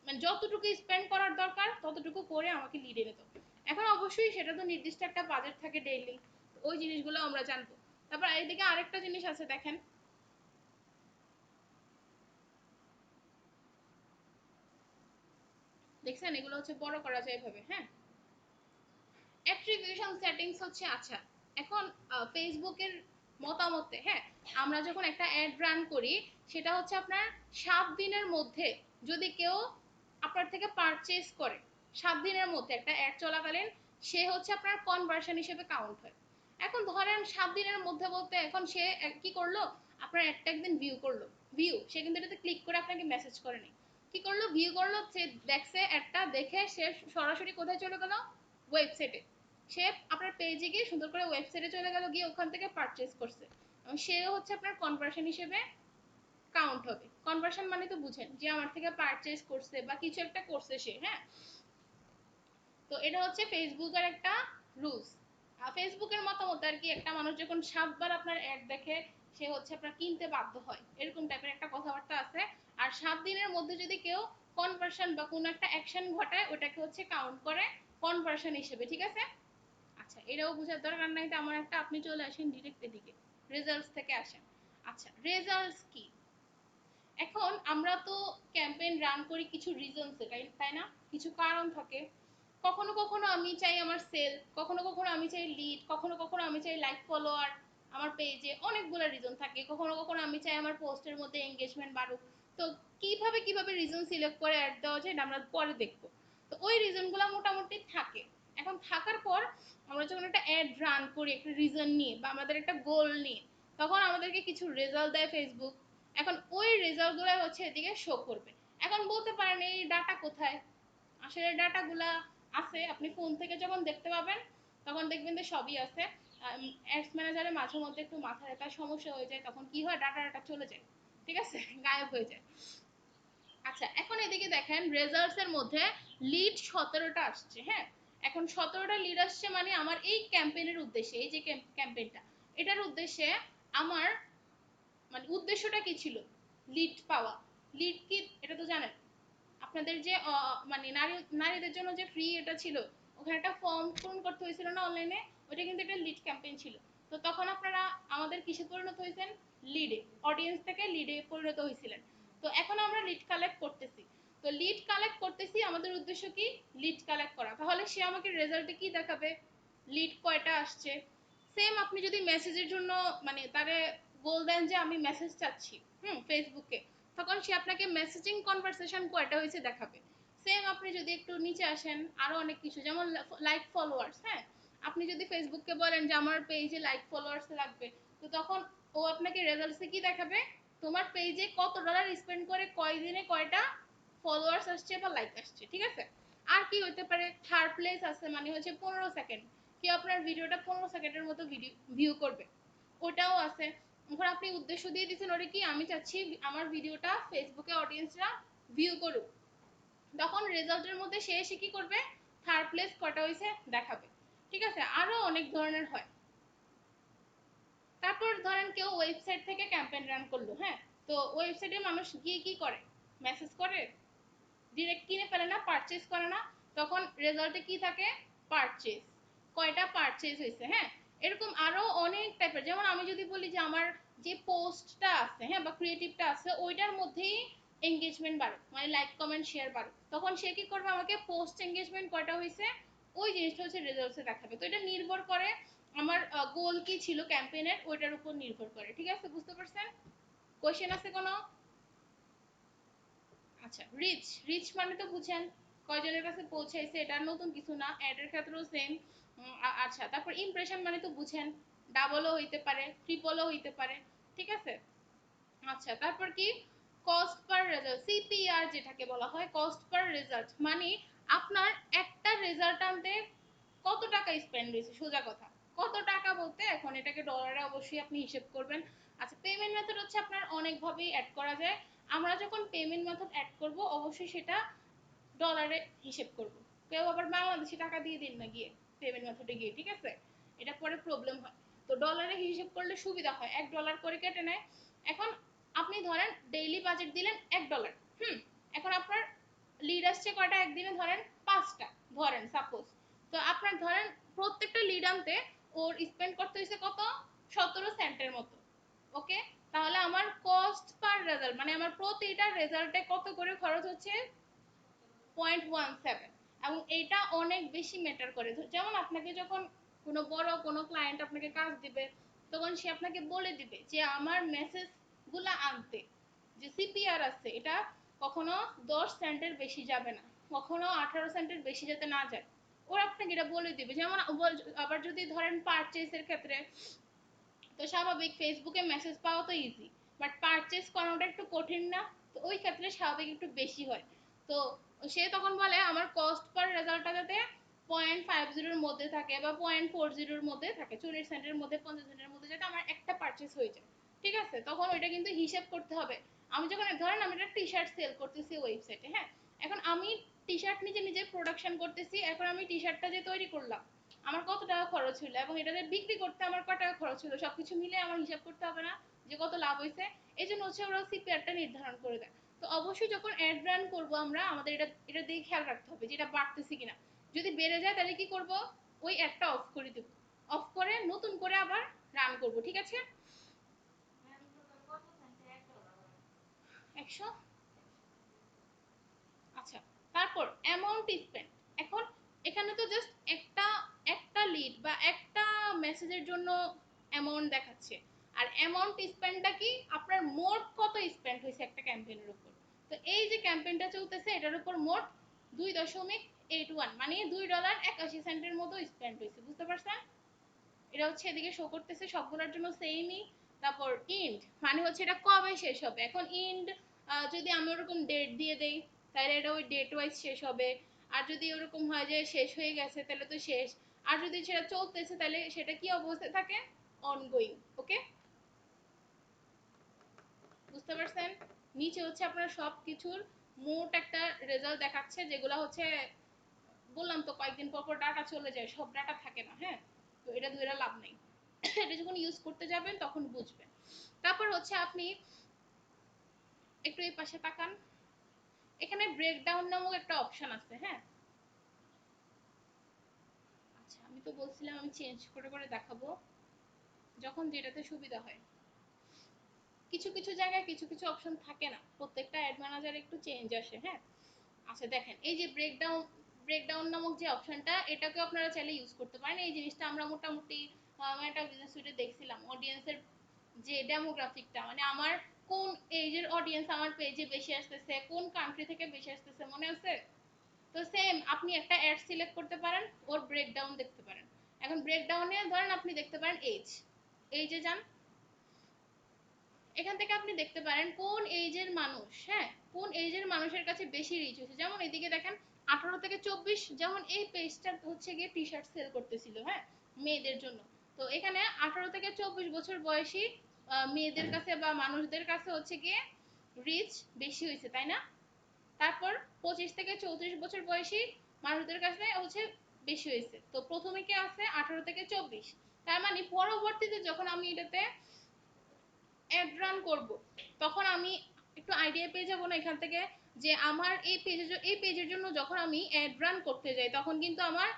মানে যতটুকু স্পেন্ড করার দরকার ততটুকু করে আমাকে লিড এনে দাও। এখন অবশ্যই সেটা তো নির্দিষ্ট একটা বাজেট থাকে ডেইলি, ওই জিনিসগুলো আমরা জানবো। তারপর এইদিকে আরেকটা জিনিস আছে দেখেন, দেখছেন এগুলো হচ্ছে বড় করা যায় এভাবে। হ্যাঁ, অ্যাট্রিবিউশন সেটিংস হচ্ছে, আচ্ছা এখন ফেসবুকের মতামতে, হ্যাঁ, আমরা যখন একটা অ্যাড রান করি সেটা হচ্ছে আপনার 7 দিনের মধ্যে যদি কেউ আপনার থেকে পারচেজ করে, 7 দিনের মধ্যে একটা অ্যাড চলাকালীন, সে হচ্ছে আপনার কনভার্সন হিসেবে কাউন্ট হয়। এখন ধরেন 7 দিনের মধ্যে বলতে এখন সে কি করলো, আপনার একটা একদিন ভিউ করলো, সে কিন্তু এটাতে ক্লিক করে আপনাকে মেসেজ করেনি, কি করলো, ভিউ করলো, সে দেখছে একটা দেখে সে সরাসরি কোথায় চলে গেল, ওয়েবসাইটে। সে আপনার পেজে গিয়ে সুন্দর করে ওয়েবসাইটে চলে গেল, গিয়ে ওখান থেকে পারচেজ করছে, এবং সেও হচ্ছে আপনার কনভার্সন হিসেবে কাউন্ট হবে। কনভার্সন মানে তো বুঝেন যে আমার থেকে পারচেজ করছে বা কিছু একটা করছে সে। হ্যাঁ, তো এটা হচ্ছে ফেসবুকের একটা রুলস। ফেসবুকের মতামত আর কি, একটা মানুষ যখন 7 বার আপনার অ্যাড দেখে সে হচ্ছে আপনার কিনতে বাধ্য হয়, এরকম টাইপের একটা কথাবার্তা আছে। আর 7 দিনের মধ্যে যদি কেউ কনভার্সন বা কোনো একটা অ্যাকশন ঘটায় ওটাকে হচ্ছে কাউন্ট করে কনভার্সন হিসেবে, ঠিক আছে? আচ্ছা, এটাও বোঝার দরকার নাই, তো আমার একটা, আপনি চলে আসেন ডিরেক্ট এদিকে, রেজাল্টস থেকে আসেন। আচ্ছা, রেজাল্টস কি? এখন আমরা তো ক্যাম্পেইন রান করি কিছু রিজনসে, তাই না? কিছু কারণ থাকে। কখনো কখনো আমি চাই আমার সেল, কখনো কখনো আমি চাই লিড, কখনো কখনো আমি চাই লাইক ফলোয়ার আমার পেজে, অনেকগুলো রিজন থাকে। কখনো কখনো আমি চাই আমার পোস্টের মধ্যে এঙ্গেজমেন্ট বাড়ুক। তো কিভাবে কিভাবে রিজন সিলেক্ট করে অ্যাড দেওয়া যায় আমরা পরে দেখবো। তো ওই রিজনগুলো মোটামুটি থাকে। এখন থাকার পর আমরা যখন একটা অ্যাড রান করি একটা রিজন নিয়ে বা আমাদের একটা গোল নিয়ে, তখন আমাদেরকে কিছু রেজাল্ট দেয় ফেসবুক। এখন ওই রেজাল্টগুলো হচ্ছে এদিকে শো করবে। এখন বলতে পারেন এই ডাটা কোথায়? আসলে ডাটাগুলা আছে, আপনি ফোন থেকে যখন দেখতে পাবেন তখন দেখবেন যে সবই আছে। অ্যাডস ম্যানেজারে মাঝে মধ্যে একটু মাথা ব্যথার সমস্যা হয়ে যায়, তখন কি হয়, ডাটা চলে যায়, ঠিক আছে গায়েব হয়ে যায়। আচ্ছা, এখন এদিকে দেখেন রেজাল্টস এর মধ্যে লিড 17টা আসছে। হ্যাঁ, এখন 17টা লিড আসছে মানে আমার এই ক্যাম্পেইনের উদ্দেশ্যে, এই যে ক্যাম্পেইনটা, এটার উদ্দেশ্যে আমার মানে উদ্দেশ্যটা কি ছিল? লিড পাওয়া। লিড কি এটা তো জানেন। আপনাদের যে মানে নারীদের জন্য যে ফ্রি এটা ছিল, ওখানে একটা ফর্ম পূরণ করতে হয়েছিল না অনলাইনে, ওটা কিন্তু একটা লিড ক্যাম্পেইন ছিল। তো তখন আপনারা আমাদের কিসে পরিণত হয়েছেন? লিডে। অডিয়েন্স থেকে লিডে পরিণত হয়েছিলেন। তো এখন আমরা লিড কালেক্ট করতেছি। তো লিড কালেক্ট করতেছি, আমাদের উদ্দেশ্য কি? লিড কালেক্ট করা। তাহলে সে আমাকে রেজাল্টে কি দেখাবে? লিড কয়টা আসছে। সেম আপনি যদি মেসেজের জন্য মানে তারে গোল দেন যে আমি মেসেজ চাচ্ছি ফেসবুকে, তখন সে আপনাকে মেসেজিং কনভারসেশন কয়টা হয়েছে দেখাবে। সেম আপনি যদি একটু নিচে আসেন, আরো অনেক কিছু, যেমন লাইক ফলোয়ার্স। হ্যাঁ, আপনি যদি ফেসবুককে বলেন যে আমার পেজে লাইক ফলোয়ার্স লাগবে, তো তখন ও আপনাকে রেজাল্টসে কি দেখাবে? তোমার পেজে কত ডলার স্পেন্ড করে কয় দিনে কয়টা ফলোয়ার্স আসছে বা লাইক আসছে। ঠিক আছে। আর কি হইতে পারে? থার্ড প্লেস আছে, মানে হচ্ছে 15 সেকেন্ড, কেউ আপনার ভিডিওটা 15 সেকেন্ডের মতো ভিউ করবে, ওটাও আছে। এখন আপনি উদ্দেশ্য দিয়ে দিচ্ছেন ওটা কি, আমি চাচ্ছি আমার ভিডিওটা ফেসবুকে অডিয়েন্সরা ভিউ করুক, তখন রেজাল্টের মধ্যে সে এসে কি করবে? থার্ড প্লেস কটা হয়েছে দেখাবে। ঠিক আছে। আরো অনেক ধরনের হয়। তারপর ধরেন কেউ ওয়েবসাইট থেকে ক্যাম্পেইন রান করলো। হ্যাঁ, তো ওয়েবসাইটে মানুষ গিয়ে কি করে? মেসেজ করে, ডিরেক্ট কিনে ফেলে না, পারচেজ করে না। তখন রেজাল্টে কি থাকে? পারচেজ। কয়টা পারচেজ হয়েছে। হ্যাঁ, এরকম আরো অনেক টাইপের। যেমন আমি যদি বলি যে আমার যে পোস্টটা আছে, হ্যাঁ, বা ক্রিয়েটিভটা আছে, ওইটার মধ্যেই এঙ্গেজমেন্ট বাড়ুক, মানে লাইক কমেন্ট শেয়ার বাড়ুক, তখন সে কি করবে? আমাকে পোস্ট এঙ্গেজমেন্ট কয়টা হয়েছে ওই জিনিসটা হচ্ছে রেজাল্টসে দেখাবে। তো এটা নির্ভর করে আমার গোল কি ছিল ক্যাম্পেইনের, ওইটার উপর নির্ভর করে। ঠিক আছে, বুঝতে পারছেন? কোশ্চেন আছে কোনো? আচ্ছা, রিচ। রিচ মানে তো বুঝেন, কয়জনের কাছে পৌঁছাইছে, এটা নতুন কিছু না, অ্যাডের ক্ষেত্রেও সেম। আচ্ছা, তারপর ইমপ্রেশন মানে তো বুঝেন, ডাবলও হইতে পারে, ট্রিপলও হইতে পারে। ঠিক আছে। আচ্ছা, তারপর কি? কস্ট পার রেজাল্ট, সিপিআর যেটাকে বলা হয়, কস্ট পার রেজাল্ট, মানে আপনার একটা রেজাল্ট আনতে কত টাকা স্পেন্ড হয়েছে, সোজা কথা। কত টাকা বলতে এখন এটাকে ডলারে অবশ্যই আপনি হিসেব করবেন। আচ্ছা, পেমেন্ট মেথড হচ্ছে আপনার অনেকভাবেই অ্যাড করা যায়। আমরা যখন পেমেন্ট মেথড অ্যাড করব, অবশ্যই সেটা ডলারে হিসেব করব। কেউ আবার বাংলাদেশি টাকা দিয়ে দিন না গিয়ে পেমেন্ট মেথডে গিয়ে। ঠিক আছে, এটা পরে প্রবলেম হয়। তো ডলারে হিসেব করলে সুবিধা হয়, $1 করে কেটে নেয়। এখন আপনি ধরেন ডেইলি বাজেট দিলেন $1। এখন আপনার লিড আসছে কয়টা একদিনে? ধরেন 5টা, ধরেন সাপোজ। তো আপনার ধরেন প্রত্যেকটা লিড আনতে ওর স্পেন্ড করতে হয়েছে কত? 17 সেন্টের মতো। ওকে, তাহলে আমার কস্ট পার রেজাল্ট, মানে আমার প্রতিটা রেজাল্টে কত করে খরচ হচ্ছে? 0.17। এবং এটা অনেক বেশি ম্যাটার করে। যেমন আপনাকে যখন কোনো বড় কোনো ক্লায়েন্ট আপনাকে কাজ দিবে, তখন সে আপনাকে বলে দিবে যে আমার মেসেজ গুলা আনতে যে সিপিআর আছে, এটা কখনো 10 সেন্টের বেশি যাবে না, কখনো 18 সেন্টের বেশি যাতে না যায়। ওরা আপনাকে এটা বলে দিবে। যেমন আবার যদি ধরেন পারচেসের ক্ষেত্রে, তো স্বাভাবিক ফেসবুকে মেসেজ পাওয়া তো ইজি, বাট পারচেস করানোটা একটু কঠিন না? তো ওই ক্ষেত্রে স্বাভাবিক একটু বেশি হয়। তো সে তখন বলে আমার কস্ট পার রেজাল্টটা যাতে 0.50-এর মধ্যে থাকে বা 0.40-এর মধ্যে থাকে, 40 সেন্টের মধ্যে, 50 সেন্টের মধ্যে, যাতে আমার একটা পারচেস হয়ে যায়। ঠিক আছে, তখন ওইটা কিন্তু হিসাব করতে হবে। আমি যখন ধরেন আমি একটা টি শার্ট সেল করতেছি ওয়েবসাইটে। হ্যাঁ, এখন আমি টি শার্ট নিজে নিজে প্রোডাকশন করতেছি। এখন আমি টি শার্টটা যে তৈরি করলাম, আমার কত টাকা খরচ হলো, এবং এটাতে বিক্রি করতে আমার কত টাকা খরচ হলো, সবকিছু মিলে আমার হিসাব করতে হবে না যে কত লাভ হয়েছে? এই জন্য হচ্ছে ওরা সিপিআরটা নির্ধারণ করে দেয়। তো অবশ্যই যখন অ্যাড রান করবো আমরা, আমাদের এটা এটা দিয়ে খেয়াল রাখতে হবে যে এটা বাড়তেছে কিনা। যদি বেড়ে যায় তাহলে কি করব? ওই অ্যাডটা অফ করে দেব, অফ করে নতুন করে আবার রান করব। ঠিক আছে। 100। আচ্ছা, তারপর অ্যামাউন্ট স্পেন্ড। এখন এখানে তো জাস্ট একটা একটা লিড বা একটা মেসেজের জন্য অ্যামাউন্ট দেখাচ্ছে। আর অ্যামাউন্ট স্পেন্ডটা কি? আপনার মোট কত স্পেন্ড হয়েছে একটা ক্যাম্পেইনের উপর। তো এই যে ক্যাম্পেইনটা চলতেছে, এটার উপর মোট 2.81, মানে $2.81 মতো স্পেন্ড হয়েছে। বুঝতে পারছেন? এটা হচ্ছে এদিকে শো করতেছে সবগুলোর জন্য সেমই। তারপর ইন্ড মানে হচ্ছে এটা কবে শেষ হবে। এখন ইন্ড যদি আমি ওরকম ডেট দিয়ে দেই, তাহলে এটা ওই ডেট ওয়াইজ শেষ হবে। আর যদি ওরকম হয় যে শেষ হয়ে গেছে, তাহলে তো শেষ। আর যদি সেটা চলতেছে, তাহলে সেটা কি অবস্থায় থাকে? অনগোয়িং। ওকে, বুঝতে পারছেন? নিচে হচ্ছে আপনার সব কিছুর মোট একটা রেজাল্ট দেখাচ্ছে, যেগুলো হচ্ছে বললাম তো কয়েকদিন পর পর ডাটা চলে যায়, সব ডাটা থাকে না। হ্যাঁ, তো এটা ধরে লাভ নেই। এটা যখন ইউজ করতে যাবেন তখন বুঝবেন। তারপর হচ্ছে আপনি একটু এই পাশে তাকান, এখানে ব্রেকডাউন নামক একটা অপশন আছে। হ্যাঁ, আচ্ছা আমি তো বলছিলাম আমি চেঞ্জ করে করে দেখাবো যখন যেটাতে সুবিধা হয়। কিছু কিছু জায়গায় কিছু কিছু অপশন থাকে না, প্রত্যেকটা অ্যাড ম্যানেজারে একটু চেঞ্জ আসে। হ্যাঁ, আচ্ছা দেখেন এই যে ব্রেকডাউন, ব্রেকডাউন নামক যে অপশনটা, এটাকে আপনারা চাইলে ইউজ করতে পারেন। এই জিনিসটা আমরা মোটামুটি আমার একটা বিজনেস সুইটে দেখছিলাম, অডিয়েন্সের যে ডেমোগ্রাফিকটা, মানে আমার কোন এজের অডিয়েন্স আমার পেজে বেশি আসতেছে, কোন কান্ট্রি থেকে বেশি আসতেছে, মনে আছে? তো সেম আপনি একটা অ্যাড সিলেক্ট করতে পারেন, ওর ব্রেকডাউন দেখতে পারেন। এখন ব্রেকডাউনে ধরেন আপনি দেখতে পারেন এজ, এইজে যান, এখান থেকে আপনি দেখতে পারেন কোন এজের মানুষ, হ্যাঁ কোন এজের মানুষের কাছে বেশি রিচ হয়েছে। যেমন এদিকে দেখেন 18 থেকে 24, যেমন এই পেজটা হচ্ছে গিয়ে টি শার্ট সেল করতেছিল, হ্যাঁ মেয়েদের জন্য। তো এখানে 18 থেকে 24 বছর বয়সী মেয়েদের কাছে বা মানুষদের কাছে হচ্ছে গিয়ে রিচ বেশি হয়েছে, তাই না? তারপর 25 থেকে 34 বছর বয়সী মানুষদের কাছে হচ্ছে বেশি হয়েছে। তো প্রথমে কে আছে? 18 থেকে 24। তার মানে পরবর্তীতে যখন আমি এটাতে অ্যাড রান করব, তখন আমি একটু আইডিয়া পেয়ে যাব না এখান থেকে, যে আমার এই পেজের জন্য যখন আমি অ্যাড রান করতে যাই তখন কিন্তু আমার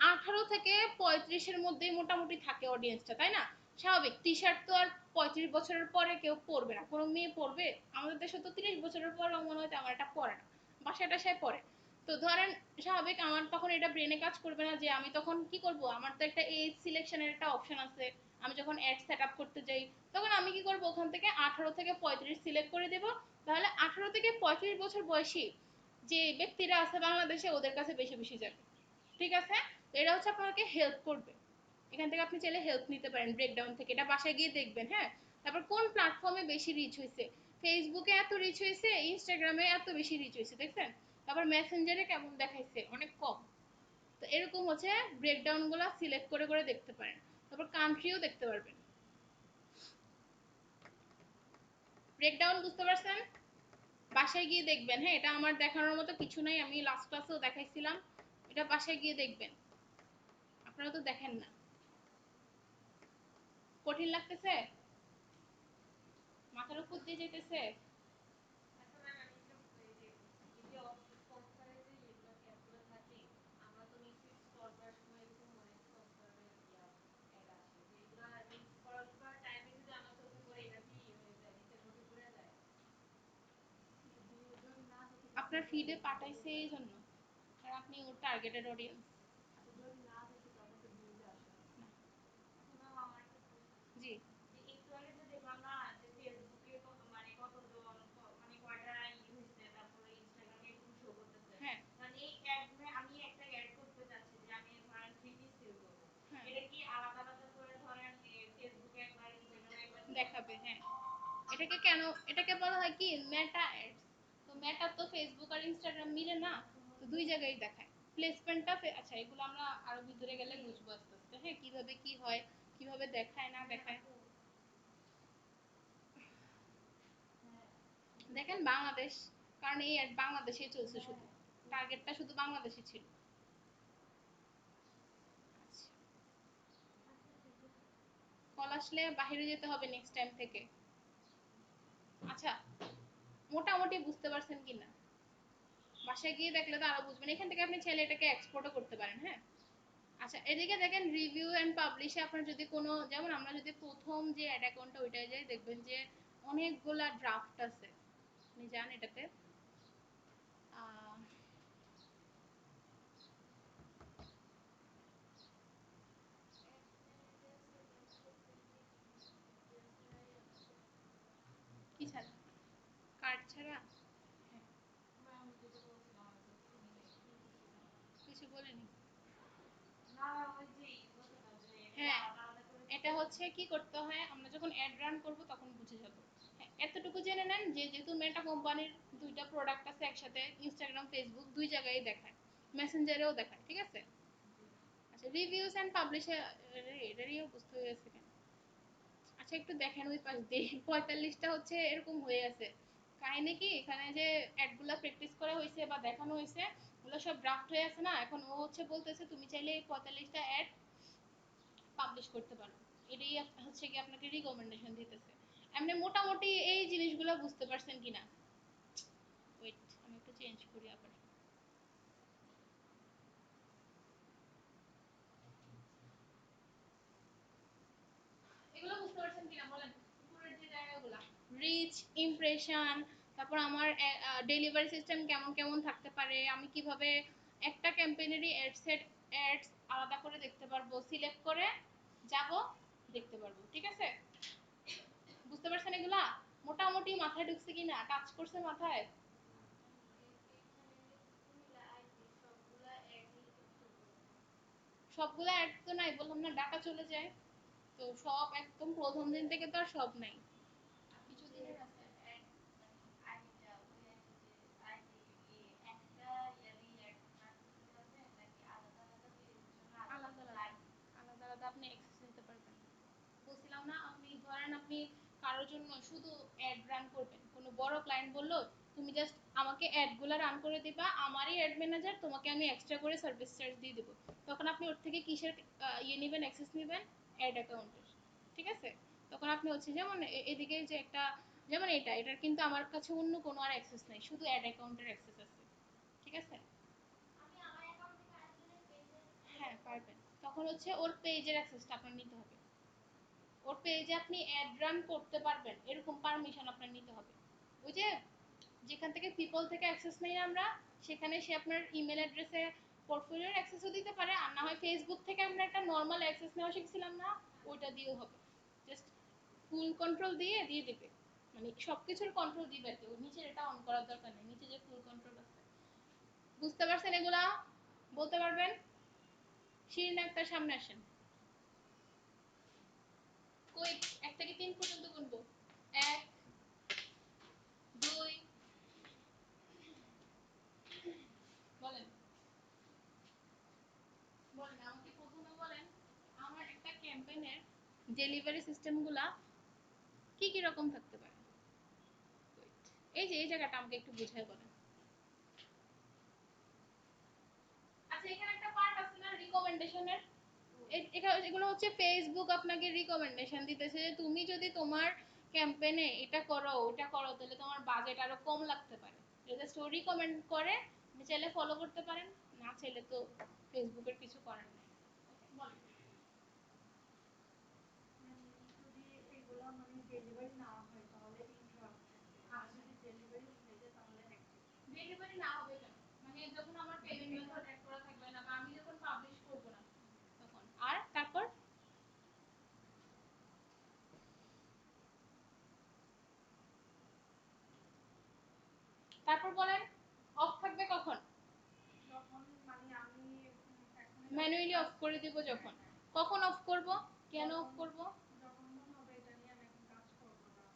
18 থেকে 35-এর মধ্যেই মোটামুটি থাকে অডিয়েন্সটা, তাই না? স্বাভাবিক, টি শার্ট তো আর 35 বছরের পরে কেউ পরবে না, কোনো মেয়ে পরবে? আমাদের দেশে তো 30 বছরের পরেও মনে হয় আমার এটা পরে না, বাসায় টাসায় পরে। তো ধরেন স্বাভাবিক আমার তখন এটা ব্রেনে কাজ করবে না যে আমি তখন কি করব, আমার তো একটা এজ সিলেকশনের একটা অপশন আছে। আমি যখন অ্যাড সেট আপ করতে যাই তখন আমি কি করব, ওখান থেকে 18 থেকে 35 সিলেক্ট করে দেব। তাহলে 18 থেকে 35 বছর বয়সী যে ব্যক্তিরা আছে বাংলাদেশে ওদের কাছে বেশি বেশি যাবে। ঠিক আছে, তো এটা হচ্ছে আপনাকে হেল্প করবে। এখান থেকে আপনি চাইলে হেল্প নিতে পারেন ব্রেকডাউন থেকে, এটা বাসায় গিয়ে দেখবেন। হ্যাঁ, তারপর কোন প্ল্যাটফর্মে বেশি রিচ হয়েছে, ফেসবুকে এত রিচ হয়েছে, ইনস্টাগ্রামে এত বেশি রিচ হয়েছে, দেখছেন? তারপর মেসেঞ্জারে কেমন দেখাইছে, অনেক কম। তো এরকম হচ্ছে ব্রেকডাউনগুলো সিলেক্ট করে করে দেখতে পারেন। তারপর কান্ট্রিও দেখতে পারবেন। ব্রেকডাউন বুঝতে পারছেন? বাসায় গিয়ে দেখবেন। হ্যাঁ, এটা আমার দেখানোর মতো কিছু নাই, আমি লাস্ট ক্লাসেও দেখাইছিলাম। এটা বাসায় গিয়ে দেখবেন, আপনারা তো দেখেন না। কঠিন লাগতেছে? মাথার উপর দিয়ে যেতেছে? আপনার ফিডে পাঠাইছে এই জন্য, কারণ আপনি ওর টার্গেটেড অডিয়েন্স। জি, হ্যাঁ দেখাবে। হ্যাঁ, এটাকে কেন, এটাকে বলা হয় কি মেটা অ্যাডস। তো মেটা তো ফেসবুক আর ইনস্টাগ্রাম মিলে না, তো দুই জায়গায় দেখায় প্লেসমেন্টটা। আচ্ছা এগুলো আমরা আরো ভিতরে গেলে বুঝবো আস্তে আস্তে, হ্যাঁ কিভাবে কি হয়, কিভাবে দেখায় না দেখায়। দেখেন বাংলাদেশ, কারণ এই অ্যাড বাংলাদেশে চলছে, শুধু টার্গেটটা শুধু বাংলাদেশে ছিল। আচ্ছা, কল আসলে বাইরে যেতে হবে নেক্সট টাইম থেকে। আচ্ছা, মোটামুটি বুঝতে পারছেন কিনা? বাসায় গিয়ে দেখলে তো আরো বুঝবেন। এখান থেকে আপনি চাইলে এটাকে এক্সপোর্টও করতে পারেন। হ্যাঁ, আচ্ছা এদিকে দেখেন রিভিউ এন্ড পাবলিশে আপনার যদি কোনো, যেমন আমরা যদি প্রথম যে অ্যাড অ্যাকাউন্টটা ওইটায় যাই, দেখবেন যে অনেকগুলা ড্রাফট আছে। আপনি যান এটাতে, আহ, কি ছাড়া, কার্ড ছাড়া। হ্যাঁ, কিছু বলেনি। হ্যাঁ, এটা হচ্ছে কি করতে হয়, আমরা যখন অ্যাড রান করব তখন বুঝে যাব। হ্যাঁ, এতটুকু জেনে নেন যে যেহেতু মেটা কোম্পানির দুইটা প্রোডাক্ট আছে একসাথে, ইনস্টাগ্রাম ফেসবুক দুই জায়গায় দেখায়, মেসেঞ্জারেও দেখায়। ঠিক আছে, আচ্ছা রিভিউস এন্ড পাবলিশে এটারইও বুঝতে হয়েছে কেন। আচ্ছা একটু দেখেন ওই পাশ দিয়ে 45টা হচ্ছে এরকম হয়ে আছে, কাহিনী কি, এখানে যে অ্যাডগুলা প্র্যাকটিস করা হয়েছে বা দেখানো হয়েছে, ওগুলো সব ড্রাফট হয়ে আছে না, এখন ও হচ্ছে বলতেছে তুমি চাইলে এই 45টা অ্যাড পাবলিশ করতে পারো। এটাই হচ্ছে কি আপনাকে রিকমেন্ডেশন দিতেছে। এমনি মোটামুটি এই জিনিসগুলো বুঝতে পারছেন কিনা? ওয়েট, আমি একটু চেঞ্জ করি আবার। এগুলো বুঝতে পারছেন কিনা বলেন, উপরের যে জায়গাগুলো, রিচ, ইমপ্রেশন, তারপর আমার ডেলিভারি সিস্টেম কেমন কেমন থাকতে পারে, আমি কিভাবে একটা ক্যাম্পেইনেরই অ্যাডস আলাদা করে দেখতে পারবো, সিলেক্ট করে যাব দেখতে পারবো। ঠিক আছে, বুঝতে পারছেন এগুলা? মোটামুটি মাথায় ঢুকছে কিনা, কাজ করছে মাথায়? সবগুলা অ্যাড তো নাই, বললাম না ডাটা চলে যায়, তো সব একদম প্রথম দিন থেকে তো আর সব নাই, কিছু দিনের আছে। আলাদা আলাদা, আলাদা আলাদা আপনি অ্যাক্সেস নিতে পারবেন। বলছিলাম না, আপনি ধরেন আপনি কারোর জন্য শুধু অ্যাড রান করবেন, কোনো বড় ক্লায়েন্ট বললো তুমি জাস্ট আমাকে অ্যাডগুলো রান করে দিবা, আমারই অ্যাড ম্যানেজার, তোমাকে আমি এক্সট্রা করে সার্ভিস চার্জ দিয়ে দেবো, তখন আপনি ওর থেকে কিসের ইয়ে নেবেন, অ্যাক্সেস নেবেন? অ্যাড অ্যাকাউন্টের। ঠিক আছে, তখন আপনি হচ্ছে যেমন এদিকে যে একটা, যেমন এটার কিন্তু আমার কাছে অন্য কোনো আর অ্যাক্সেস নাই, শুধু অ্যাড অ্যাকাউন্টের অ্যাক্সেস আছে। ঠিক আছে, হ্যাঁ পারবেন, তখন হচ্ছে ওর পেজের অ্যাক্সেসটা আপনার নিতে হবে, ওর পেজে আপনি অ্যাড রান করতে পারবেন এরকম পারমিশন আপনার নিতে হবে। ওই যে যেখান থেকে পিপল থেকে অ্যাক্সেস নেই আমরা, সেখানে সে আপনার ইমেল অ্যাড্রেসে পোর্টফোলিওর অ্যাক্সেসও দিতে পারে, আর না হয় ফেসবুক থেকে আমরা একটা নর্মাল অ্যাক্সেস নেওয়া শিখছিলাম না, ওইটা দিয়েও হবে। জাস্ট ফুল কন্ট্রোল দিয়ে দিয়ে দিবে, মানে সব কিছুর কন্ট্রোল দিবে আর কি, ওর নিচের এটা অন করার দরকার নেই, নিচে যে ফুল কন্ট্রোল আছে। বুঝতে পারছেন এগুলা? বলতে পারবেন? শিরিন আক্তার সামনে আসেন। কই, 1 থেকে 3 পর্যন্ত গুনবো। 1, 2, বলেন, বলেন আমাকে প্রথমে বলেন, আমার একটা ক্যাম্পেইনের ডেলিভারি সিস্টেমগুলা কি কি রকম থাকতে পারে? Wait, এই যে এই জায়গাটা আমাকে একটু বুঝায় বলেন। আচ্ছা, এখানে একটা পার্ট আছে না রিকমেন্ডেশনের, এগুলো হচ্ছে ফেসবুক আপনাকে রিকমেন্ডেশন দিতেছে যে তুমি যদি তোমার ক্যাম্পেইনে এটা করো ওটা করো তাহলে তোমার বাজেট আরো কম লাগতে পারে, যদি স্টোরি কমেন্ট করে আপনি চাইলে ফলো করতে পারেন, না চাইলে তো ফেসবুকের কিছু করার নেই। বলেন। ডেলিভারি না হবে কেন, মানে যখন আমার পেমেন্ট মেথড অ্যাড করা থাকবে না বা আমি যখন পাবলিশ করব না তখন, আর তারপর তারপর বলেন অফ থাকবে কখন? ম্যানুয়ালি অফ করে দিব যখন। কখন অফ করব? কেন অফ করব?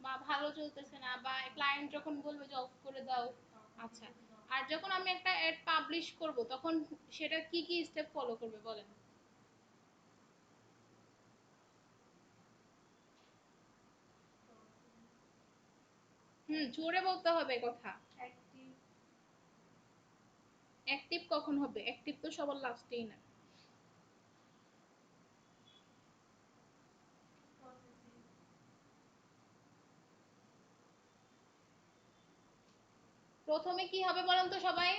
বা ভালো চলতেছে না বা ক্লায়েন্ট যখন বলবে যে অফ করে দাও। আচ্ছা, আর যখন আমি একটা অ্যাড পাবলিশ করব তখন সেটা কি কি স্টেপ ফলো করবে বলেন? জোরে বলতে হবে কথা। অ্যাক্টিভ কখন হবে? অ্যাক্টিভ তো সবার লাস্টেই না। প্রথমে কি হবে বলেন তো সবাই?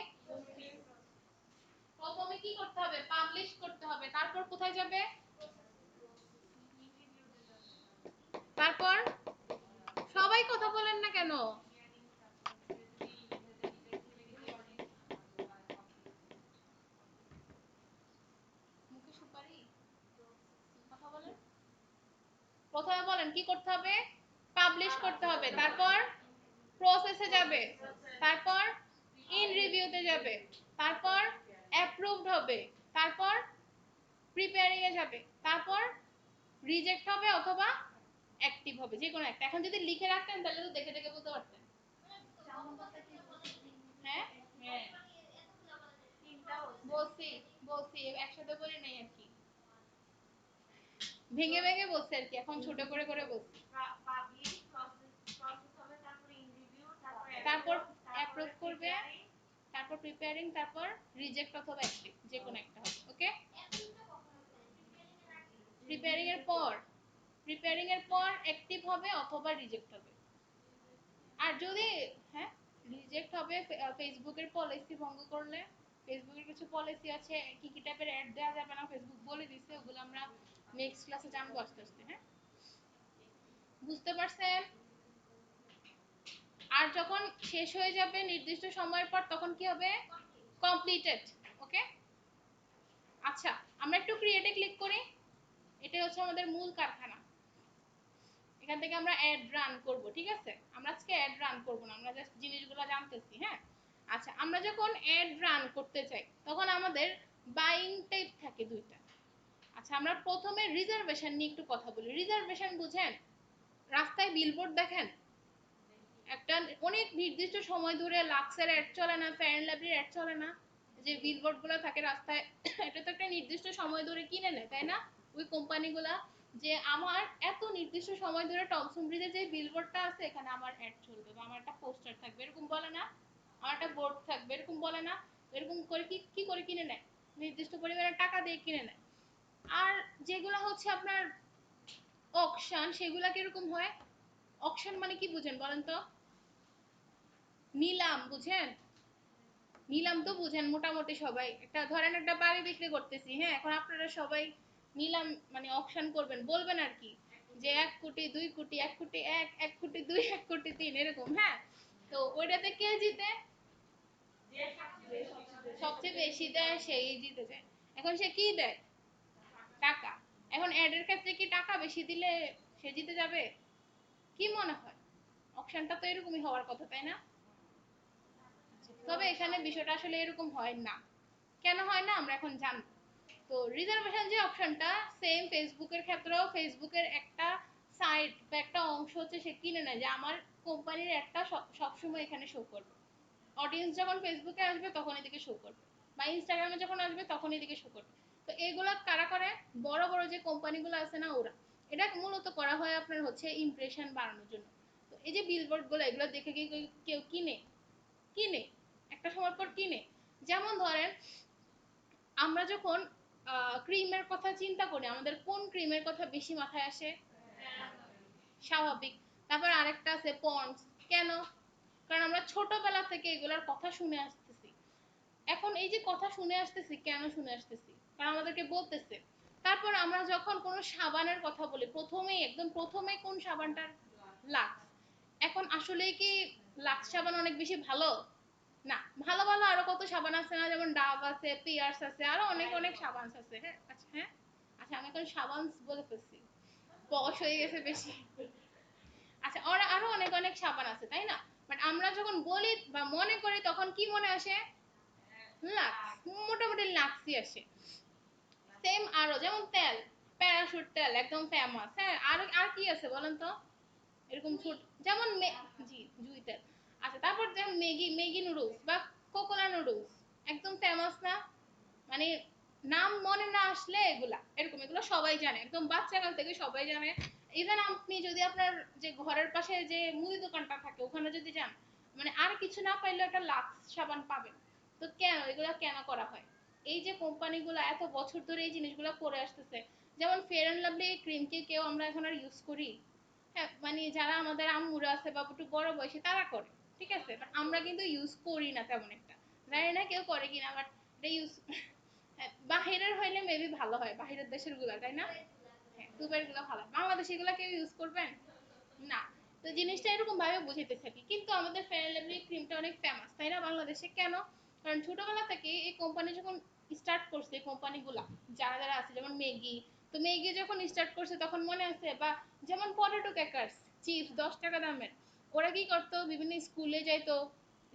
প্রথমে কি করতে হবে? পাবলিশ করতে হবে, তারপর কোথায় যাবে? তারপর সবাই কথা বলেন না কেন? মুখে সুপারি, কথা বলেন। প্রথমে বলেন কি করতে হবে? পাবলিশ করতে হবে, তারপর প্রসেসে যাবে, তারপর ইন রিভিউতে যাবে, তারপর অ্যাপ্রুভড হবে, তারপর প্রিপেয়ারিং এ যাবে, তারপর রিজেক্ট হবে অথবা অ্যাক্টিভ হবে, যে কোনো একটা। এখন যদি লিখে রাখতেন তাহলে তো দেখে দেখে বলতে পারতেন। হ্যাঁ, হ্যাঁ বলছি, বলছি একসাথে বলি নাই আর কি, ভেঙে ভেঙে বলছি আর কি, এখন ছোট করে করে বলছি। তারপর অ্যাপ্রুভ করবে, তারপর প্রিপেয়ারিং, তারপর রিজেক্ট অথবা অ্যাক্টিভ, যে কোনো একটা হবে। ওকে, প্রিপেয়ারিং এর পর অ্যাক্টিভ হবে অথবা রিজেক্ট হবে। আর যদি হ্যাঁ রিজেক্ট হবে ফেসবুকের পলিসি ভঙ্গ করলে। ফেসবুকের কিছু পলিসি আছে, কি কি টাইপের অ্যাড দেওয়া যাবে না ফেসবুক বলে দিচ্ছে, ওগুলো আমরা নেক্সট ক্লাসে জানবো আস্তে আস্তে। হ্যাঁ, বুঝতে পারছেন? আর যখন শেষ হয়ে যাবে নির্দিষ্ট সময়ের পর, তখন কি হবে? কমপ্লিটেড। ওকে, আচ্ছা আমরা একটু ক্রিয়েটে ক্লিক করি। এটা হচ্ছে আমাদের মূল কারখানা। এখান থেকে আমরা অ্যাড রান করব। ঠিক আছে, আমরা আজকে অ্যাড রান করব না, আমরা জাস্ট জিনিসগুলো জানতেছি। হ্যাঁ, আচ্ছা আমরা যখন অ্যাড রান করতে চাই তখন আমাদের বাইং টাইপ থাকে দুইটা। আচ্ছা আমরা প্রথমে রিজার্ভেশন নিয়ে একটু কথা বলি। রিজার্ভেশন বুঝেন? রাস্তায় বিলবোর্ড দেখেন, একটা অনেক নির্দিষ্ট সময় ধরে লাক্সের অ্যাড চলে না, ফেয়ার অ্যান্ড লাভলির অ্যাড চলে না, যে বিলবোর্ড গুলো থাকে রাস্তায়, এটা তো একটা নির্দিষ্ট সময় ধরে কিনে নেয়, তাই না? ওই কোম্পানিগুলা, যে আমার এত নির্দিষ্ট সময় ধরে টমসন ব্রিজের যে বিলবোর্ডটা আছে এখানে আমার অ্যাড চলবে, বা আমার একটা পোস্টার থাকবে, এরকম বলে না? আমার একটা বোর্ড থাকবে, এরকম বলে না? এরকম করে কি করে কিনে নেয়? নির্দিষ্ট পরিমাণে টাকা দিয়ে কিনে নেয়। আর যেগুলো হচ্ছে আপনার অকশন, সেগুলা কিরকম হয়? অকশন মানে কি বুঝেন বলেন তো? নিলাম বুঝেন? নিলাম তো বুঝেন মোটামুটি সবাই। একটা ধরেন একটা বাড়ি বিক্রি করতেছি, হ্যাঁ, এখন আপনারা সবাই নিলাম মানে অকশন করবেন, বলবেন আর কি, যে 1 কোটি 2 কোটি 1 কোটি 1 1 কোটি 2 1 কোটি 3 এরকম। হ্যাঁ, তো ওইটাতে কে জিতে? সবচেয়ে বেশি দেয় সেই জিতে যায়। এখন সে কি দেয়? টাকা। এখন অ্যাডের ক্ষেত্রে কি টাকা বেশি দিলে সে জিতে যাবে? কি মনে হয়? অকশনটা তো এরকমই হওয়ার কথা, তাই না? তবে এখানে বিষয়টা আসলে এরকম হয় না। কেন হয় না আমরা এখন জানবো। তো রিজার্ভেশন যে অপশনটা, সেম ফেসবুকের ক্ষেত্রেও ফেসবুকের একটা সাইট বা একটা অংশ হচ্ছে সে কিনে নেয়, যে আমার কোম্পানির একটা সবসময় এখানে শো করবে। অডিয়েন্স যখন ফেসবুকে আসবে তখন এদিকে শো করবে, বা ইনস্টাগ্রামে যখন আসবে তখন এদিকে শো করবে। তো এইগুলা কারা করে? বড় বড় যে কোম্পানিগুলো আছে না, ওরা। এটা মূলত করা হয় আপনার হচ্ছে ইমপ্রেশন বাড়ানোর জন্য। তো এই যে বিলবোর্ড গুলো, এগুলো দেখে কি কেউ কিনে? কিনে, একটা সময় পর কিনে। যেমন ধরেন আমরা যখন ক্রিমের কথা চিন্তা করি, আমাদের কোন ক্রিমের কথা বেশি মাথায় আসে? স্বাভাবিক। তারপর আরেকটা আছে পন্ডস। কেন? কারণ আমরা ছোটবেলা থেকে এগুলোর কথা শুনে আসতেছি। এখন এই যে কথা শুনে আসতেছি, কেন শুনে আসতেছি? কারণ আমাদেরকে বলতেছে। তারপর আমরা যখন কোনো সাবানের কথা বলি, প্রথমেই একদম প্রথমে কোন সাবানটার? লাক্স। এখন আসলে কি লাক্স সাবান অনেক বেশি ভালো? না, ভালো ভালো আরো কত সাবান আছে না, যেমন ডাভ আছে, পিয়ার্স আছে, আরো অনেক অনেক সাবান আছে। হ্যাঁ, আচ্ছা হ্যাঁ, আচ্ছা আমি এখন সাবান বলে ফেলছি, বয়স হয়ে গেছে বেশি। আচ্ছা, ওরা আরো অনেক অনেক সাবান আছে, তাই না? বাট আমরা যখন বলি বা মনে করি তখন কি মনে আসে? লাক্স। মোটামুটি লাক্সই আসে। সেম আরো যেমন তেল, প্যারাশুট তেল একদম ফেমাস। হ্যাঁ, আর আর কি আছে বলেন তো? এরকম ছোট, যেমন জি জুই তেল। আচ্ছা, তারপর যেমন ম্যাগি, ম্যাগি নুডলস বা কোকোলা নুডলস, একদম ফেমাস না? মানে নাম মনে না আসলে এগুলা এরকম, এগুলো সবাই জানে, একদম বাচ্চাকাল থেকে সবাই জানে। ইভেন আপনি যদি আপনার যে ঘরের পাশে যে মুদি দোকানটা থাকে ওখানে যদি যান, মানে আর কিছু না পাইলে একটা লাক্স সাবান পাবেন। তো কেন এগুলা কেন করা হয়? এই যে কোম্পানিগুলো এত বছর ধরে এই জিনিসগুলো করে আসতেছে। যেমন ফেয়ার অ্যান্ড লাভলি ক্রিম কি কেউ আমরা এখন আর ইউজ করি? হ্যাঁ, মানে যারা আমাদের আম্মুরা আছে বা একটু বড় বয়সী তারা করে, ঠিক আছে, বাট আমরা কিন্তু ইউজ করি না তেমন একটা। জানি না কেউ করে কিনা, বাট এটা ইউজ বাহিরের হইলে মেবি ভালো হয়, বাহিরের দেশের গুলা, তাই না? হ্যাঁ, দুবাইয়ের গুলা ভালো, বাংলাদেশের গুলা কেউ ইউজ করবেন না। তো জিনিসটা এরকম ভাবে বুঝাইতে থাকি। কিন্তু আমাদের ফেয়ার অ্যান্ড লাভলি ক্রিমটা অনেক ফেমাস, তাই না বাংলাদেশে? কেন? কারণ ছোটবেলা থেকে এই কোম্পানি যখন স্টার্ট করছে, কোম্পানিগুলা যারা যারা আছে, যেমন ম্যাগি, তো ম্যাগি যখন স্টার্ট করছে তখন মনে আছে, বা যেমন পটেটো ক্র্যাকার্স, চিপস 10 টাকা দামের, ওরা কি করতো? বিভিন্ন স্কুলে যাইতো,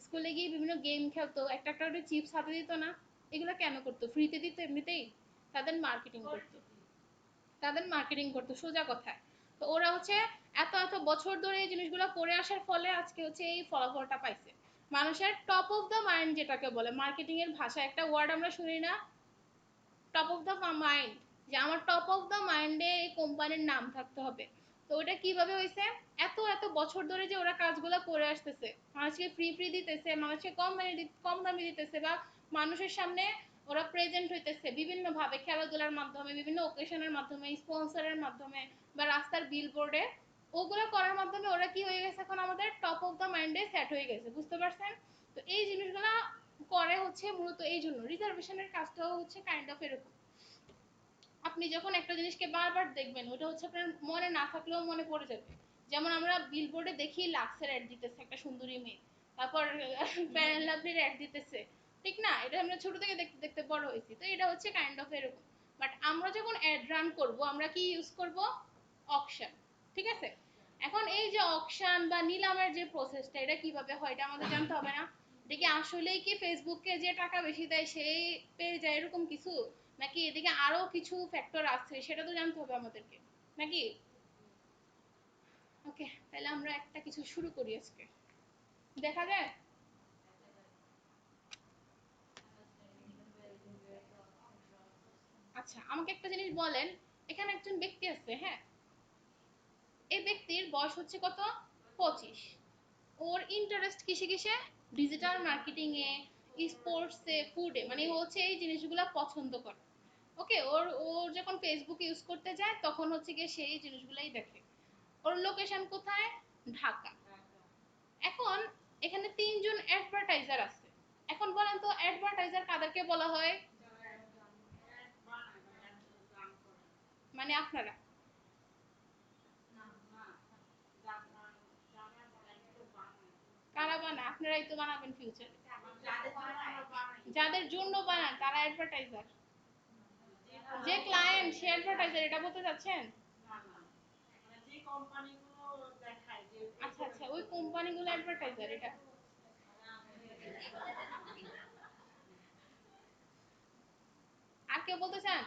স্কুলে গিয়ে বিভিন্ন গেম খেলতো, একটা একটা করে চিপস হাতে দিত না? এগুলো কেন করতো? ফ্রিতে দিত এমনিতেই? তাদের মার্কেটিং করতো, তাদের মার্কেটিং করতো সোজা কথায়। তো ওরা হচ্ছে এত এত বছর ধরে এই জিনিসগুলো করে আসার ফলে আজকে হচ্ছে এই ফলাফলটা পাইছে। মানুষের টপ অফ দ্য মাইন্ড যেটাকে বলে, মার্কেটিং এর ভাষায় একটা ওয়ার্ড আমরা শুনি না, টপ অফ দ্য মাইন্ড, যে আমার টপ অফ দ্য মাইন্ডে এই কোম্পানির নাম থাকতে হবে। তো ওটা কিভাবে হয়েছে, এত এত বছর ধরে যে ওরা কাজগুলো করে আসতেছে, মানুষকে ফ্রি ফ্রি দিতেছে, মানুষকে কম দামে দিতেছে, বা মানুষের সামনে ওরা প্রেজেন্ট হইতেছে বিভিন্ন ভাবে, খেলাধুলার মাধ্যমে, বিভিন্ন ওকেশনের মাধ্যমে, স্পন্সরের মাধ্যমে, বা রাস্তার বিলবোর্ডে, ওগুলো করার মাধ্যমে ওরা কি হয়ে গেছে, এখন আমাদের টপ অফ দ্য মাইন্ডে সেট হয়ে গেছে, বুঝতে পারছেন? তো এই জিনিসগুলো করে হচ্ছে মূলত এই জন্য। রিজার্ভেশনের কাজটাও হচ্ছে কাইন্ড অফ এরকম। আপনি যখন একটা জিনিসকে বারবার দেখবেন, ওটা হচ্ছে আপনার মনে না থাকলেও মনে পড়ে যাবে। যেমন আমরা বিলবোর্ডে দেখি লাক্সের অ্যাড দিতেছে একটা সুন্দরী মেয়ে, তারপর ফেয়ার অ্যান্ড লাভলির অ্যাড দিতেছে, ঠিক না? এটা আমরা ছোট থেকে দেখতে দেখতে বড় হয়েছি, তো এটা হচ্ছে কাইন্ড অফ এরকম। বাট আমরা যখন অ্যাড রান করব, আমরা কি ইউজ করব? অকশন, ঠিক আছে? এখন এই যে অকশন বা নিলামের যে প্রসেসটা, এটা কিভাবে হয় এটা আমাদের জানতে হবে না? এটা কি আসলেই কি ফেসবুককে যে টাকা বেশি দেয় সেই পেয়ে যায় এরকম কিছু, নাকি এদিকে আরো কিছু ফ্যাক্টর আছে, সেটা তো জানতে হবে আমাদেরকে, নাকি? ওকে, তাহলে আমরা একটা কিছু শুরু করি আজকে, দেখা যায়। আচ্ছা, আমাকে একটা জিনিস বলেন, এখানে একজন ব্যক্তি আছে, হ্যাঁ, এই ব্যক্তির বয়স হচ্ছে কত? 25। ওর ইন্টারেস্ট কিসে কিসে? ডিজিটাল মার্কেটিং এ, স্পোর্টসে, ফুডে, মানে ও হচ্ছে এই জিনিসগুলো পছন্দ করে। ওকে, ওর যখন ফেসবুক ইউজ করতে যায় তখন হচ্ছে গিয়ে সেই জিনিসগুলাই দেখে। ওর লোকেশন কোথায়? ঢাকা। এখন এখানে তিনজন অ্যাডভার্টাইজার আছে। এখন বলেন তো অ্যাডভার্টাইজার কাদেরকে বলা হয়? মানে আপনারা কারা বানান? আপনারাই তো বানাবেন ফিউচারে। যাদের জন্য বানান তারা অ্যাডভার্টাইজার, যে ক্লায়েন্ট সে অ্যাডভার্টাইজার, এটা বলতে চাচ্ছেন? আচ্ছা আচ্ছা, ওই কোম্পানিগুলো অ্যাডভার্টাইজার, এটা আর কেউ বলতে চান?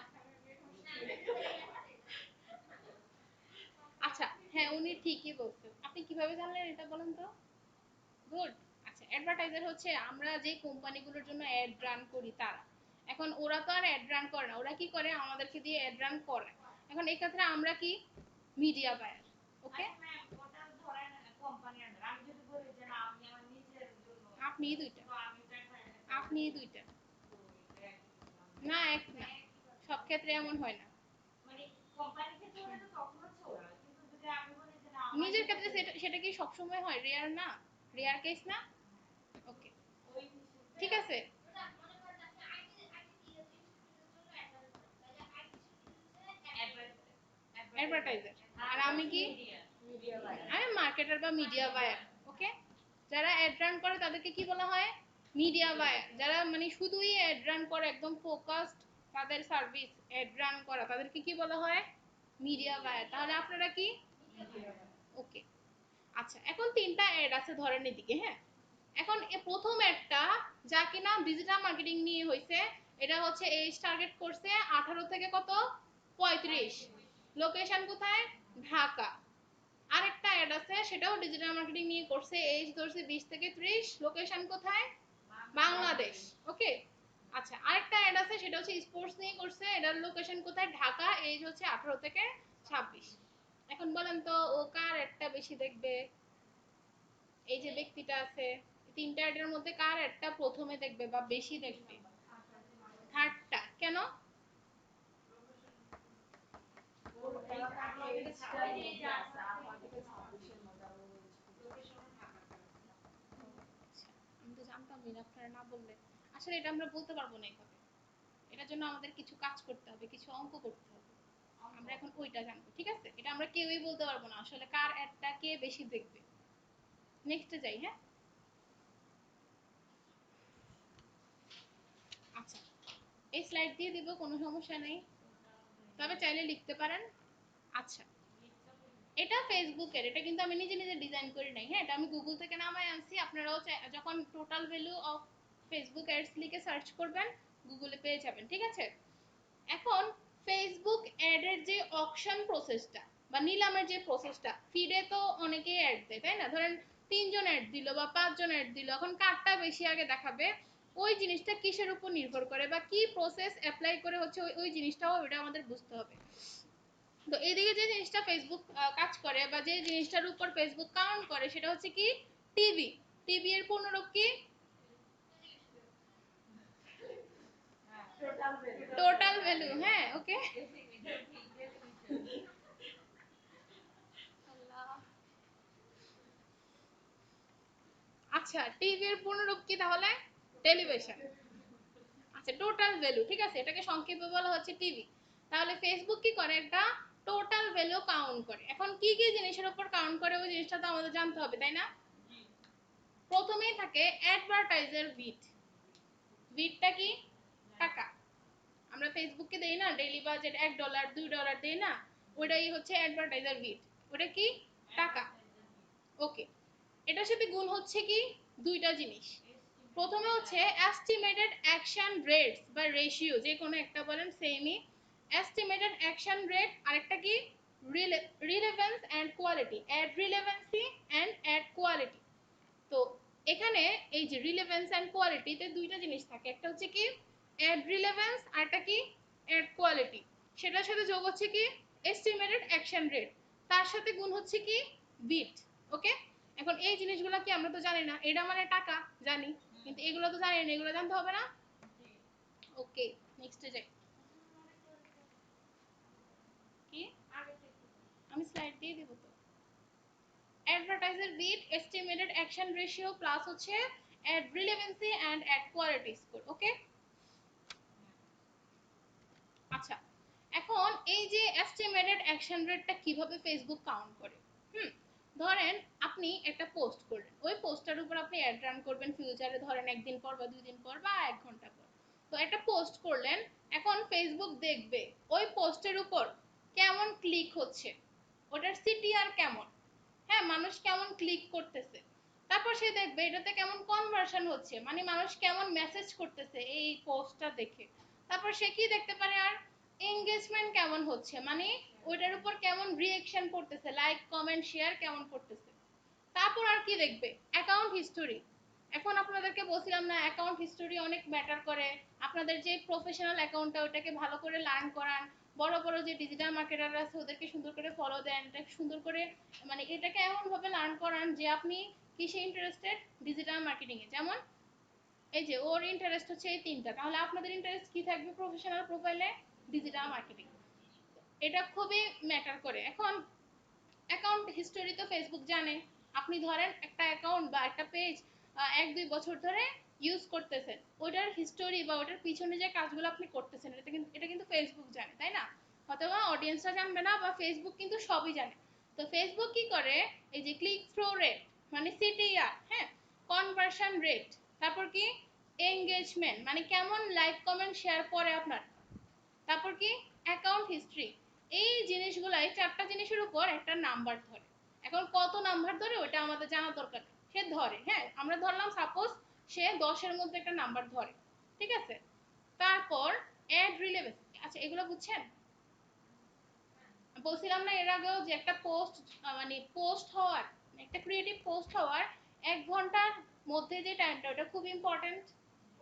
আচ্ছা, হ্যাঁ উনি ঠিকই বলছেন। আপনি কিভাবে জানলেন এটা বলেন তো? গুড। আচ্ছা, অ্যাডভার্টাইজার হচ্ছে আমরা যে কোম্পানিগুলোর জন্য অ্যাড রান করি তারা। এখন ওরা তো আর অ্যাড রান করে না, ওরা কি করে আমাদেরকে দিয়ে অ্যাড রান করে। এখন এই ক্ষেত্রে আমরা কি? Media buyer. ওকে, আপনি দুইটা, আপনি দুইটা, না এক না, সব ক্ষেত্রে এমন হয় না। নিজের ক্ষেত্রে সেটা সেটা কি সবসময় হয়? রেয়ার না, রেয়ার কেস না। ওকে, ঠিক আছে। অ্যাডভার্টাইজার, আর আমি কি? আমি মার্কেটার বা মিডিয়া বায়ার। ওকে, যারা অ্যাড রান করে তাদেরকে কি বলা হয়? Media buyer. যারা মানে শুধুই অ্যাড রান করে, একদম ফোকাসড তাদের সার্ভিস অ্যাড রান করা, তাদেরকে কি বলা হয়? Media buyer. তাহলে আপনারা কি? ওকে, আচ্ছা, এখন তিনটা অ্যাড আছে ধরেন এদিকে, হ্যাঁ। এখন এ প্রথম একটা, যা কিনা ডিজিটাল মার্কেটিং নিয়ে হয়েছে, এটা হচ্ছে এজ টার্গেট করছে 18 থেকে কত? 35। লোকেশন কোথায়? ঢাকা। আরেকটা অ্যাড আছে, সেটাও ডিজিটাল মার্কেটিং নিয়ে করছে, এজ ধরছে 20 থেকে 30, লোকেশন কোথায়? বাংলাদেশ। ওকে, আচ্ছা, আরেকটা অ্যাড আছে, সেটা হচ্ছে স্পোর্টস নিয়ে করছে, এটার লোকেশন কোথায়? ঢাকা, এজ হচ্ছে 18 থেকে 26। এখন বলেন তো ও কার অ্যাডটা বেশি দেখবে? এই যে ব্যক্তিটা আছে, তিনটা অ্যাডের মধ্যে কার অ্যাডটা প্রথমে দেখবে বা বেশি দেখবে? থার্ডটা। কেন? আচ্ছা, আমি তো জানতামই না, আপনারা না বললে। আসলে এটা আমরা বলতে পারবো না এইভাবে, এটার জন্য আমাদের কিছু কাজ করতে হবে, কিছু অঙ্ক করতে হবে। আমরা এখন ওইটা জানবো, ঠিক আছে? এটা আমরা কেউই বলতে পারবো না আসলে কার অ্যাডটা কে বেশি দেখবে। নেক্সটে যাই, হ্যাঁ। আচ্ছা, এই স্লাইড দিয়ে দিব, কোনো সমস্যা নেই, তবে চাইলে লিখতে পারেন। আচ্ছা, এটা ফেসবুকের, এটা কিন্তু আমি নিজে নিজে ডিজাইন করি নাই, হ্যাঁ, এটা আমি গুগল থেকে নামায় আনছি। আপনারাও যখন total value of Facebook ads লিখে সার্চ করবেন, গুগলে পেয়ে যাবেন, ঠিক আছে? এখন ফেসবুক অ্যাডের যে অকশন প্রসেসটা বা নিলামের যে প্রসেসটা, ফিডে তো অনেকেই অ্যাড দেয়, তাই না? ধরেন তিনজন অ্যাড দিল বা পাঁচজন অ্যাড দিল, এখন কারটা বেশি আগে দেখাবে, ওই জিনিসটা কিসের উপর নির্ভর করে বা কি প্রসেস অ্যাপ্লাই করে হচ্ছে ওই ওই জিনিসটাও ওটা আমাদের বুঝতে হবে। তো এইদিকে যে জিনিসটা ফেসবুক কাজ করে বা যে জিনিসটার উপর ফেসবুক কাউন্ট করে সেটা হচ্ছে কি টিভি। টিভি এর পূর্ণরূপ কি? Total value. হ্যাঁ, ওকে। আচ্ছা, টিভি এর পূর্ণরূপ কি তাহলে? টেলিভিশন। আচ্ছা, টোটাল ভ্যালু, ঠিক আছে, এটাকে সংক্ষেপে বলা হচ্ছে টিভি। তাহলে ফেসবুক কি করে? একটা টোটাল ভ্যালু কাউন্ট করে। এখন কি কি জিনিসের উপর কাউন্ট করে ওই জিনিসটা তো আমাদের জানতে হবে, তাই না? প্রথমেই থাকে অ্যাডভার্টাইজার বিট। বিটটা কি? টাকা। আমরা ফেসবুকে দেই না ডেইলি বাজেট $1 $2 দেই না, ওটাই হচ্ছে অ্যাডভার্টাইজার বিট। ওটা কি? টাকা। ওকে, এটার সাথে গুণ হচ্ছে কি দুইটা জিনিস। প্রথমে হচ্ছে এস্টিমেটেড অ্যাকশন রেটস বা রেশিও, যে কোনো একটা বলেন, সেমই। এস্টিমেটেড অ্যাকশন রেট, আরেকটা কি? Relevance and quality, ad relevancy and ad quality. তো এখানে এই যে রিলেভেন্স অ্যান্ড কোয়ালিটিতে দুইটা জিনিস থাকে, একটা হচ্ছে কি অ্যাড রিলেভেন্স, আর একটা কি অ্যাড কোয়ালিটি। সেটার সাথে যোগ হচ্ছে কি এস্টিমেটেড অ্যাকশন রেট, তার সাথে গুণ হচ্ছে কি বিট। ওকে, এখন এই জিনিসগুলো কি আমরা তো জানি না, এটা মানে টাকা জানি, কিন্তু এগুলো তো জানি না, এগুলো জানতে হবে না। ওকে, নেক্সটে যাই। কি? আমি স্লাইড দিয়ে দিব তো। Advertiser bid, estimated action ratio plus হচ্ছে ad relevancy and ad quality score. Okay, আচ্ছা, এখন এই যে এস্টিমেটেড অ্যাকশন রেটটা কিভাবে ফেসবুক কাউন্ট করে? হুম, ধরেন আপনি একটা পোস্ট করলেন, ওই পোস্টটার উপর আপনি অ্যাড রান করবেন ফিউচারে, ধরেন একদিন পর বা 2 দিন পর বা 1 ঘন্টা পর। তো একটা পোস্ট করলেন, এখন ফেসবুক দেখবে ওই পোস্টের উপর কেমন ক্লিক হচ্ছে, ওটার সিটিআর কেমন, হ্যাঁ, মানুষ কেমন ক্লিক করতেছে। তারপর সে দেখবে এটাতে কেমন কনভার্সন হচ্ছে, মানে মানুষ কেমন মেসেজ করতেছে এই পোস্টটা দেখে। তারপর সে কি দেখতে পারে? আর এঙ্গেজমেন্ট কেমন হচ্ছে, মানে ওইটার উপর কেমন রিঅ্যাকশন করতেছে, লাইক কমেন্ট শেয়ার কেমন করতেছে। তারপর আর কি দেখবে? Account history. এখন আপনাদেরকে বলছিলাম না অ্যাকাউন্ট হিস্টোরি অনেক ম্যাটার করে। আপনাদের যে প্রফেশনাল অ্যাকাউন্টটা ওটাকে ভালো করে লার্ন করান, বড় বড় যে ডিজিটাল মার্কেটার আছে ওদেরকে সুন্দর করে ফলো দেন, এটা সুন্দর করে, মানে এটাকে এমনভাবে লার্ন করান যে আপনি কিসে ইন্টারেস্টেড? ডিজিটাল মার্কেটিং এ। যেমন এই যে ওর ইন্টারেস্ট হচ্ছে এই তিনটা, তাহলে আপনাদের ইন্টারেস্ট কি থাকবে প্রফেশনাল প্রোফাইলে? Digital marketing. এটা খুবই ম্যাটার করে। এখন অ্যাকাউন্ট হিস্টোরি তো ফেসবুক জানে। আপনি ধরেন একটা অ্যাকাউন্ট বা একটা পেজ 1-2 বছর ধরে ইউজ করতেছেন, ওটার হিস্টোরি বা ওটার পিছনে যে কাজগুলো আপনি করতেছেন এটা কিন্তু ফেসবুক জানে, তাই না? অথবা অডিয়েন্সরা জানবে না, বা ফেসবুক কিন্তু সবই জানে। তো ফেসবুক কি করে? এই যে ক্লিক থ্রু রেট, মানে সিটিআর, হ্যাঁ, কনভার্সন রেট, তারপর কি এঙ্গেজমেন্ট, মানে কেমন লাইক কমেন্ট শেয়ার করে আপনার, তারপর কি অ্যাকাউন্ট হিস্ট্রি। এই জিনিসগুলাই 4টা জিনিসের উপর একটা নাম্বার ধরে। এখন কত নাম্বার ধরে ওটা আমাদের জানা দরকার। সে ধরে, হ্যাঁ, আমরা ধরলাম সাপোজ সে 10-এর মধ্যে একটা নাম্বার ধরে, ঠিক আছে। তারপর অ্যাড রিলেভেন্স। আচ্ছা, এগুলো বুঝছেন? বলছিলাম না এর আগেও যে একটা পোস্ট, মানে পোস্ট হওয়ার, একটা ক্রিয়েটিভ পোস্ট হওয়ার 1 ঘন্টার মধ্যে যে টাইমটা, ওটা খুব ইম্পর্টেন্ট।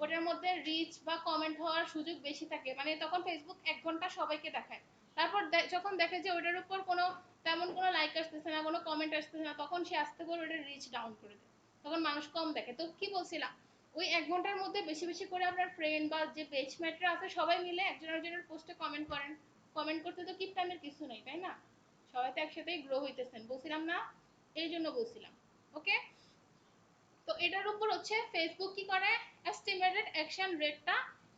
ওটার মধ্যে রিচ বা কমেন্ট হওয়ার সুযোগ বেশি থাকে, মানে তখন ফেসবুক 1 ঘন্টা সবাইকে দেখায়। তারপর যখন দেখে যে ওটার উপর কোনো তেমন কোনো লাইক আসতেছে না, কোনো কমেন্ট আসতেছে না, তখন সে আস্তে করে ওটার রিচ ডাউন করে দেয়, তখন মানুষ কম দেখে। তো কি বলছিলাম, ওই 1 ঘন্টার মধ্যে বেশি বেশি করে আপনার ফ্রেন্ড বা যে বেচমেটরা আছে সবাই মিলে একজন একজনের পোস্টে কমেন্ট করেন। কমেন্ট করতে তো কিপটামের কিছু নেই, তাই না? সবাই তো একসাথেই গ্রো হইতেছেন, বলছিলাম না? এই জন্য বলছিলাম। ওকে, তো এটার উপর হচ্ছে ফেসবুক কি করে? এস্টিমেটেড অ্যাকশন রেটটা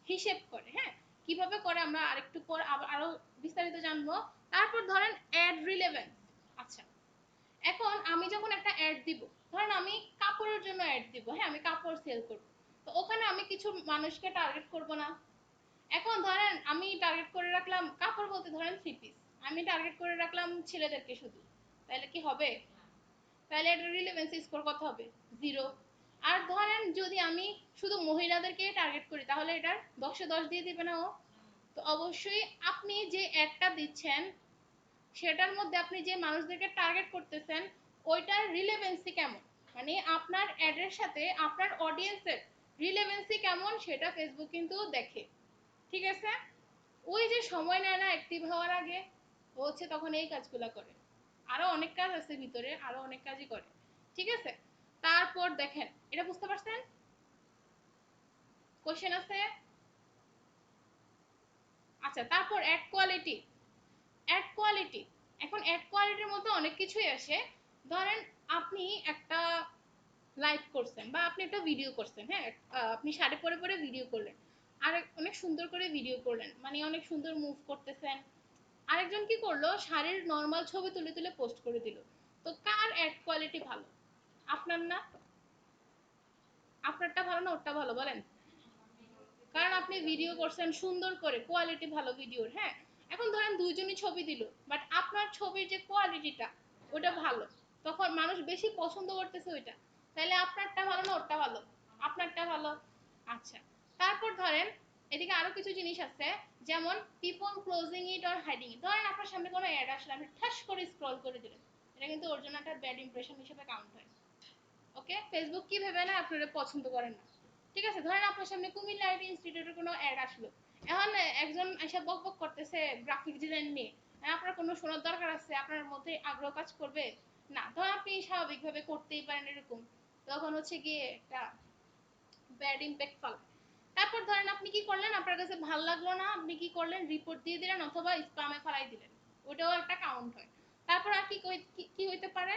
হিসেব করে। হ্যাঁ, কিভাবে করে আমরা আরেকটু পর আরো বিস্তারিত জানবো। তারপর ধরেন অ্যাড রিলেভেন্স। আচ্ছা, এখন আমি যখন একটা অ্যাড দিব, ধরেন আমি কাপড়ের জন্য অ্যাড দিব, হ্যাঁ, আমি কাপড় সেল করব। তো ওখানে আমি কিছু মানুষকে টার্গেট করব না। এখন ধরেন আমি টার্গেট করে রাখলাম, কাপড় বলতে ধরেন 3 পিস, আমি টার্গেট করে রাখলাম ছেলেদেরকে শুধু, তাহলে কি হবে? তাহলে এটা রিলেভেন্সি স্কোর কত হবে? 0। আর ধরেন যদি আমি শুধু মহিলাদেরকে টার্গেট করি, তাহলে এটার 10-এ 10 দিয়ে দিবে না ও? তো অবশ্যই আপনি যে অ্যাডটা দিচ্ছেন সেটার মধ্যে আপনি যে মানুষদেরকে টার্গেট করতেছেন ওইটার রিলেভেন্সি কেমন, মানে আপনার অ্যাডের সাথে আপনার অডিয়েন্সের রিলেভেন্সি কেমন সেটা ফেসবুক কিন্তু দেখে, ঠিক আছে। ওই যে সময় নেয় না অ্যাক্টিভ হওয়ার আগে, ও হচ্ছে তখন এই কাজগুলো করে। আরো অনেক কাজ আছে ভিতরে, আরো অনেক কাজই করে। ঠিক আছে, তারপর দেখেন, এটা বুঝতে পারছেন? কোশ্চেন আছে? আচ্ছা, তারপর অ্যাড কোয়ালিটি। অ্যাড কোয়ালিটি, এখন অ্যাড কোয়ালিটির মধ্যে অনেক কিছুই আসে। ধরেন আপনি একটা লাইভ করছেন বা আপনি একটা ভিডিও করছেন, হ্যাঁ, আপনি শাড়ি পরে পরে ভিডিও করলেন, আর অনেক সুন্দর করে ভিডিও করলেন, মানে অনেক সুন্দর মুভ করতেছেন। আরেকজন কি করলো, শাড়ির নর্মাল ছবি তুলে তুলে পোস্ট করে দিল। তো কার অ্যাড কোয়ালিটি ভালো? আপনার না? আপনারটা ভালো না ওরটা ভালো বলেন? কারণ আপনি ভিডিও করছেন সুন্দর করে, কোয়ালিটি ভালো ভিডিওর, হ্যাঁ। এখন ধরেন দুইজনই ছবি দিল, বাট আপনার ছবির যে কোয়ালিটিটা ওটা ভালো, তখন মানুষ বেশি পছন্দ করতেছে ওইটা। তাহলে আপনারটা ভালো না ওরটা ভালো? আপনারটা ভালো। আচ্ছা, তারপর ধরেন এদিকে আরো কিছু জিনিস আছে, যেমন people closing it or hiding it. ধরেন আপনার সামনে কোনো অ্যাড আসলে আপনি ঠাস করে স্ক্রল করে দিলেন, এটা কিন্তু ওর জন্য একটা ব্যাড ইমপ্রেশন হিসেবে কাউন্ট হয়। ওকে, ফেসবুক কি ভেবে না আপনারা পছন্দ করেন না। ঠিক আছে, ধরেন আপনার সামনে কুমিল্লা আইটি ইনস্টিটিউটের কোনো অ্যাড আসলো, এখন একজন এসে বক বক করতেছে গ্রাফিক ডিজাইন নিয়ে, আপনার কোনো শোনার দরকার আছে? আপনার মধ্যে আগ্রহ কাজ করবে না, ধরেন আপনি স্বাভাবিকভাবে করতেই পারেন এরকম, তখন হচ্ছে গিয়ে একটা ব্যাড ইম্প্যাক্ট ফেলে। তারপর ধরেন আপনি কি করলেন, আপনার কাছে ভালো লাগলো না, আপনি কি করলেন, রিপোর্ট দিয়ে দিলেন অথবা স্প্যামে ফেলাই দিলেন, ওটাও একটা কাউন্ট হয়। তারপর আর কি কি হইতে পারে,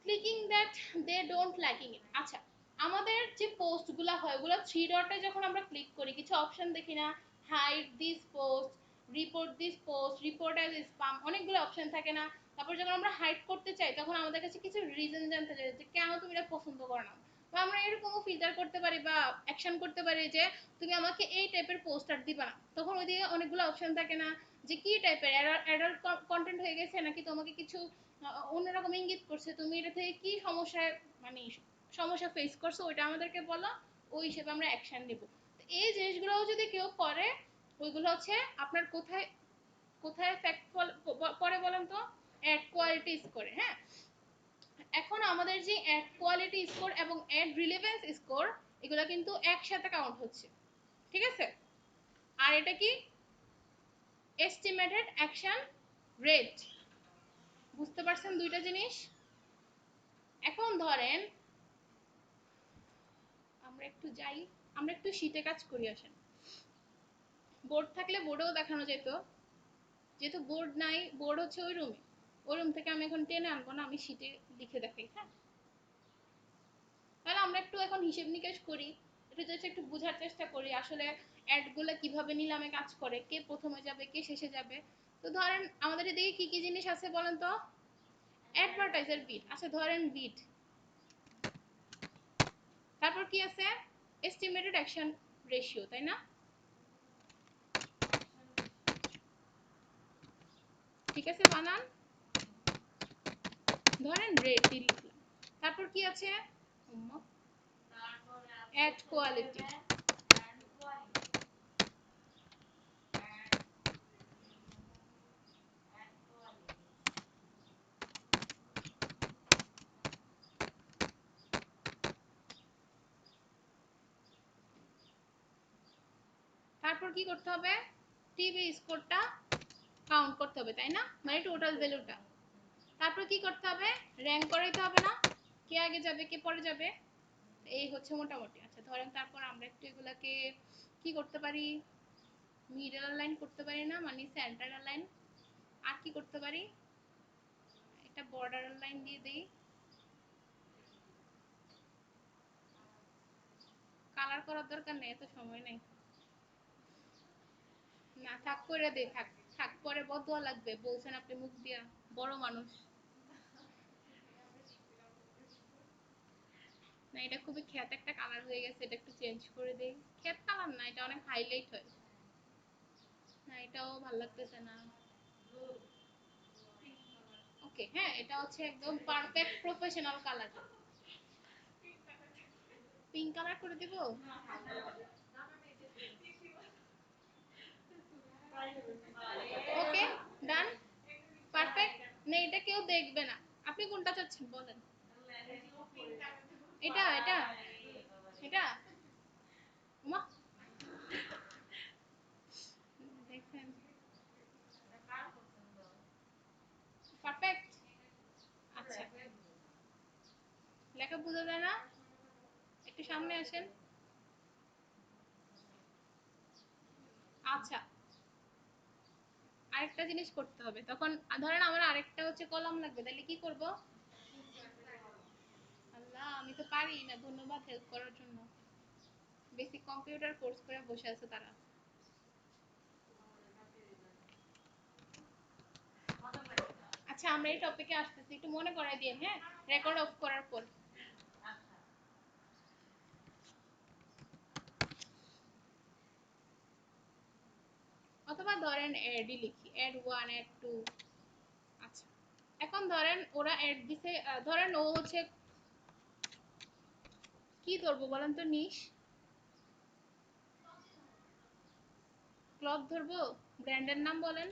clicking that they don't liking it. আচ্ছা, আমাদের যে পোস্টগুলো হয় ওগুলো থ্রি ডটে যখন আমরা ক্লিক করি কিছু অপশন দেখি না, hide this post, report this post, report as spam, অনেকগুলো অপশন থাকে না। তারপর যখন আমরা হাইড করতে চাই তখন আমাদের কাছে কিছু রিজন জানতে চাই যে কেন তুমি এটা পছন্দ করো না। বা আমরা এরকমও ফিল্টার করতে পারি বা অ্যাকশন করতে পারি যে তুমি আমাকে এই টাইপের পোস্ট আর দিবা না, তখন ওইদিকে অনেকগুলো অপশন থাকে না, যে কি টাইপের অ্যাডাল্ট কন্টেন্ট হয়ে গেছে নাকি তোমাকে কিছু অন্যরকম ইঙ্গিত করছে, তুমি এটা থেকে কি সমস্যায়, মানে সমস্যা ফেস করছো ওইটা আমাদেরকে বলো, ওই হিসেবে আমরা অ্যাকশন নেব। এই জিনিসগুলোও যদি কেউ করে, ওইগুলো হচ্ছে আপনার কোথায় কোথায় এফেক্ট পরে বলেন তো? অ্যাড কোয়ালিটি স্কোরে, হ্যাঁ। এখন আমাদের যে অ্যাড কোয়ালিটি স্কোর এবং অ্যাড রিলেভেন্স স্কোর, এগুলো কিন্তু একসাথে কাউন্ট হচ্ছে। ঠিক আছে, আর এটা কি এস্টিমেটেড অ্যাকশন রেট। বুঝতে পারছেন দুইটা জিনিস? এখন ধরেন আমরা একটু যাই, আমরা একটু শীটে কাজ করি, আসেন। বোর্ড থাকলে বোর্ডেও দেখানো যেত, যেহেতু বোর্ড নাই, বোর্ড হচ্ছে ওই রুমে, ওই রুম থেকে আমি এখন টেনে আনবো না, আমি শীটে লিখে দেখাই, হ্যাঁ। তাহলে আমরা একটু এখন হিসেব নিকেশ করি, একটু জাস্ট একটু বোঝার চেষ্টা করি আসলে অ্যাডগুলো কিভাবে নিলামে কাজ করে, কে প্রথমে যাবে কে শেষে যাবে। তো ধরেন আমাদের এদিকে কি কি জিনিস আছে বলেন তো? অ্যাডভার্টাইজার বিট, আচ্ছা ধরেন বিট, তারপর কি আছে, এস্টিমেটেড অ্যাকশন রেশিও, তাই না? ঠিক আছে, বানান, ধরেন রেট দিয়ে লিখলাম। তারপর কি আছে, অ্যাড কোয়ালিটি। তারপর কি করতে হবে, টিভি স্কোরটা কাউন্ট করতে হবে, তাই না, মানে টোটাল ভ্যালুটা। তারপর কি করতে হবে, র্যাঙ্ক করাইতে হবে না, কে আগে যাবে কে পরে যাবে, এই হচ্ছে মোটামুটি। আচ্ছা ধরেন তারপর আমরা একটু এগুলাকে কি করতে পারি, মিডল লাইন করতে পারি না, মানে সেন্টার লাইন। আর কি করতে পারি, এটা বর্ডার লাইন দিয়ে দেই, কালার করার দরকার নেই, এত সময় নেই। না থাক, করে দে, থাক থাক, পরে বদয়া লাগবে, বলছেন আপনি মুখ দিয়া, বড় মানুষ। না এটা খুবই খ্যাত একটা কালার হয়ে গেছে, এটা একটু চেঞ্জ করে দেই। খ্যাত কালার না, এটা অনেক হাইলাইট হয়। না এটাও ভালো লাগতেছে না। ওকে, হ্যাঁ এটা হচ্ছে একদম perfect professional colour. Pink colour করে দিব। ওকে, ডান, পারফেক্ট। না এটা কেউ দেখবে না, আপনি কোনটা চাচ্ছেন বলেন? এটা এটা এটা মা, দেখছেন? এসব বোঝা যায় না? একটু সামনে আসেন। আচ্ছা, আরেকটা জিনিস করতে হবে তখন। ধরেন আমার আরেকটা হচ্ছে কলাম লাগবে, তাহলে কি করব? আল্লাহ, আমি তো পারি না। ধন্যবাদ হেল্প করার জন্য। বেসিক কম্পিউটার কোর্স করে বসে আছে তারা। আচ্ছা, আমরা এই টপিকে আসতেছি, একটু মনে করাই দিন, হ্যাঁ, রেকর্ড অফ করার পর। অথবা ধরেন অ্যাডই লিখি, অ্যাড 1 অ্যাড 2। আচ্ছা, এখন ধরেন ওরা অ্যাড দিছে, ধরেন ও হচ্ছে কি ধরবো বলেন তো? নিশ ক্লথ ধরবো? ব্র্যান্ডের নাম বলেন।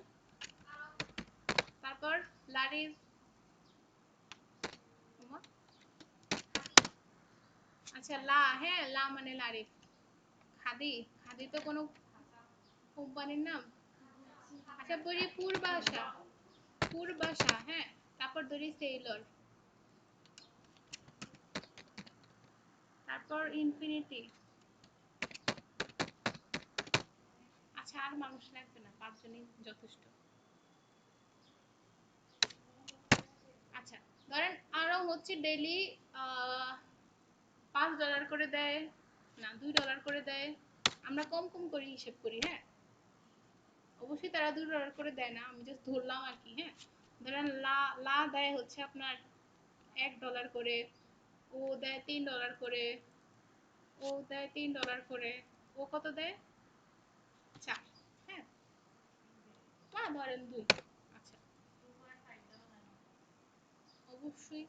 তারপর লারির, আচ্ছা লা, হ্যাঁ লা মানে লারির। খাদি, খাদি তো কোনো কোম্পানির নাম। আচ্ছা বলি পূর্বাশা, পূর্বাশা, হ্যাঁ। তারপর ধরি সেইলর, তারপর ইনফিনিটি। আচ্ছা, আর মানুষ লাগবে না, 5 জনই যথেষ্ট। আচ্ছা, ধরেন আরো হচ্ছে ডেইলি $5 করে দেয়, না $2 করে দেয়। আমরা কম কম করে হিসেব করি, হ্যাঁ। অবশ্যই তারা $2 করে দেয় না, আমি জাস্ট ধরলাম আর কি, হ্যাঁ। ধরেন লা, লা দেয় হচ্ছে আপনার $1 করে, ও দেয় $3 করে, ও দেয় $3 করে, ও কত দেয়? 4, হ্যাঁ। বা ধরেন 2। আচ্ছা, অবশ্যই।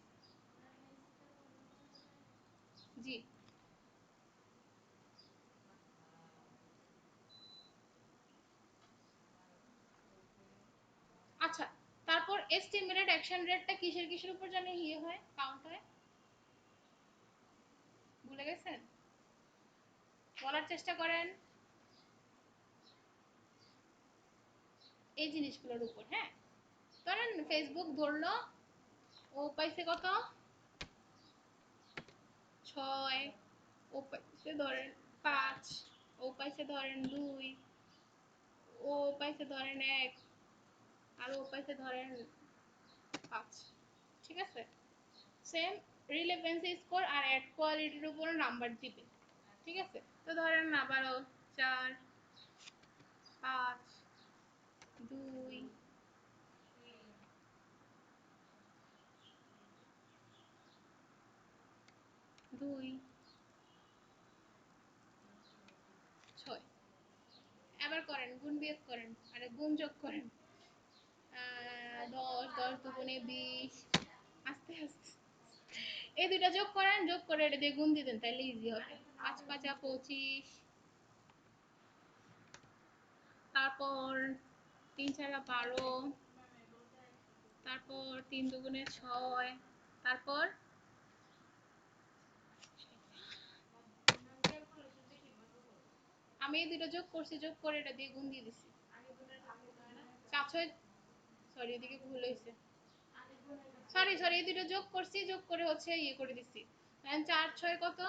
জি। আচ্ছা, তারপর এস্টিমেটেড অ্যাকশন রেটটা কিসের কিসের উপর জানি ইয়ে হয়, কাউন্ট হয়? ভুলে গেছেন? বলার চেষ্টা করেন। এই জিনিসগুলোর উপর, হ্যাঁ। ধরেন ফেসবুক ধরলো, ও পাইছে কত? 6, ও পাইছে ধরেন 5, ও পাইছে ধরেন 2, ও পাইছে ধরেন 1, আর ও পাইছে ধরেন 5। ঠিক আছে? সেম রিলেভেন্সি স্কোর আর অ্যাড কোয়ালিটির উপর নাম্বার দিবে। ঠিক আছে? তো ধরেন আবারও 4, 5, 2, 2, 6। এবার করেন, গুণ বিয়োগ করেন, আরে গুণ যোগ করেন। 10, 10 দুগুণে 20। আস্তে আস্তে এই দুইটা যোগ করেন, যোগ করে এটা দিয়ে গুণ দিয়ে দেন, তাহলে ইজি হবে। 5 5 25, তারপর 3 4 12, তারপর 3 দুগুণে 6, তারপর আমি এই দুটো যোগ করছি, যোগ করে এটা দিয়ে গুণ দিয়ে দিছি। 4 6, সরি এদিকে ভুল হয়েছে, সরি সরি, এই দুটো যোগ করছি, যোগ করে হচ্ছে ইয়ে করে দিছি। 4 6 কত?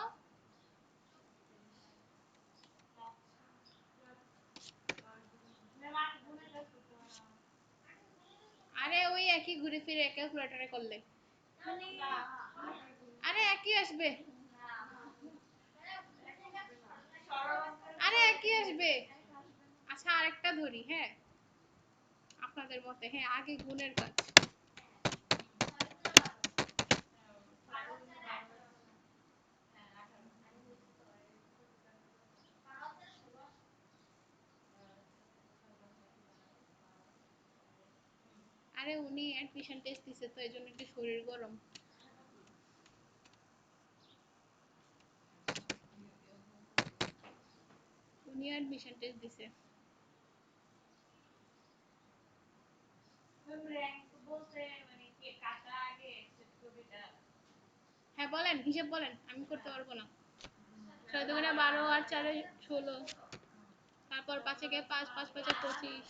আরে ওই একই ঘুরে ফিরে ক্যালকুলেটরে করলে, আরে একই আসবে, আরে একই আসবে। আচ্ছা, আরেকটা ধরি, হ্যাঁ, আপনাদের মতে, হ্যাঁ, আগে গুণের কাজ। আরে উনি অ্যাডমিশন টেস্ট দিছে তো, এই জন্য একটু শরীর গরম। উনি অ্যাডমিশন টেস্ট দিছে। হ্যাঁ বলেন, হিসাব বলেন, আমি করতে পারবো না। 6 দুগুণে 12, আর 4 16, তারপর 5 এ 5, 5 5 25।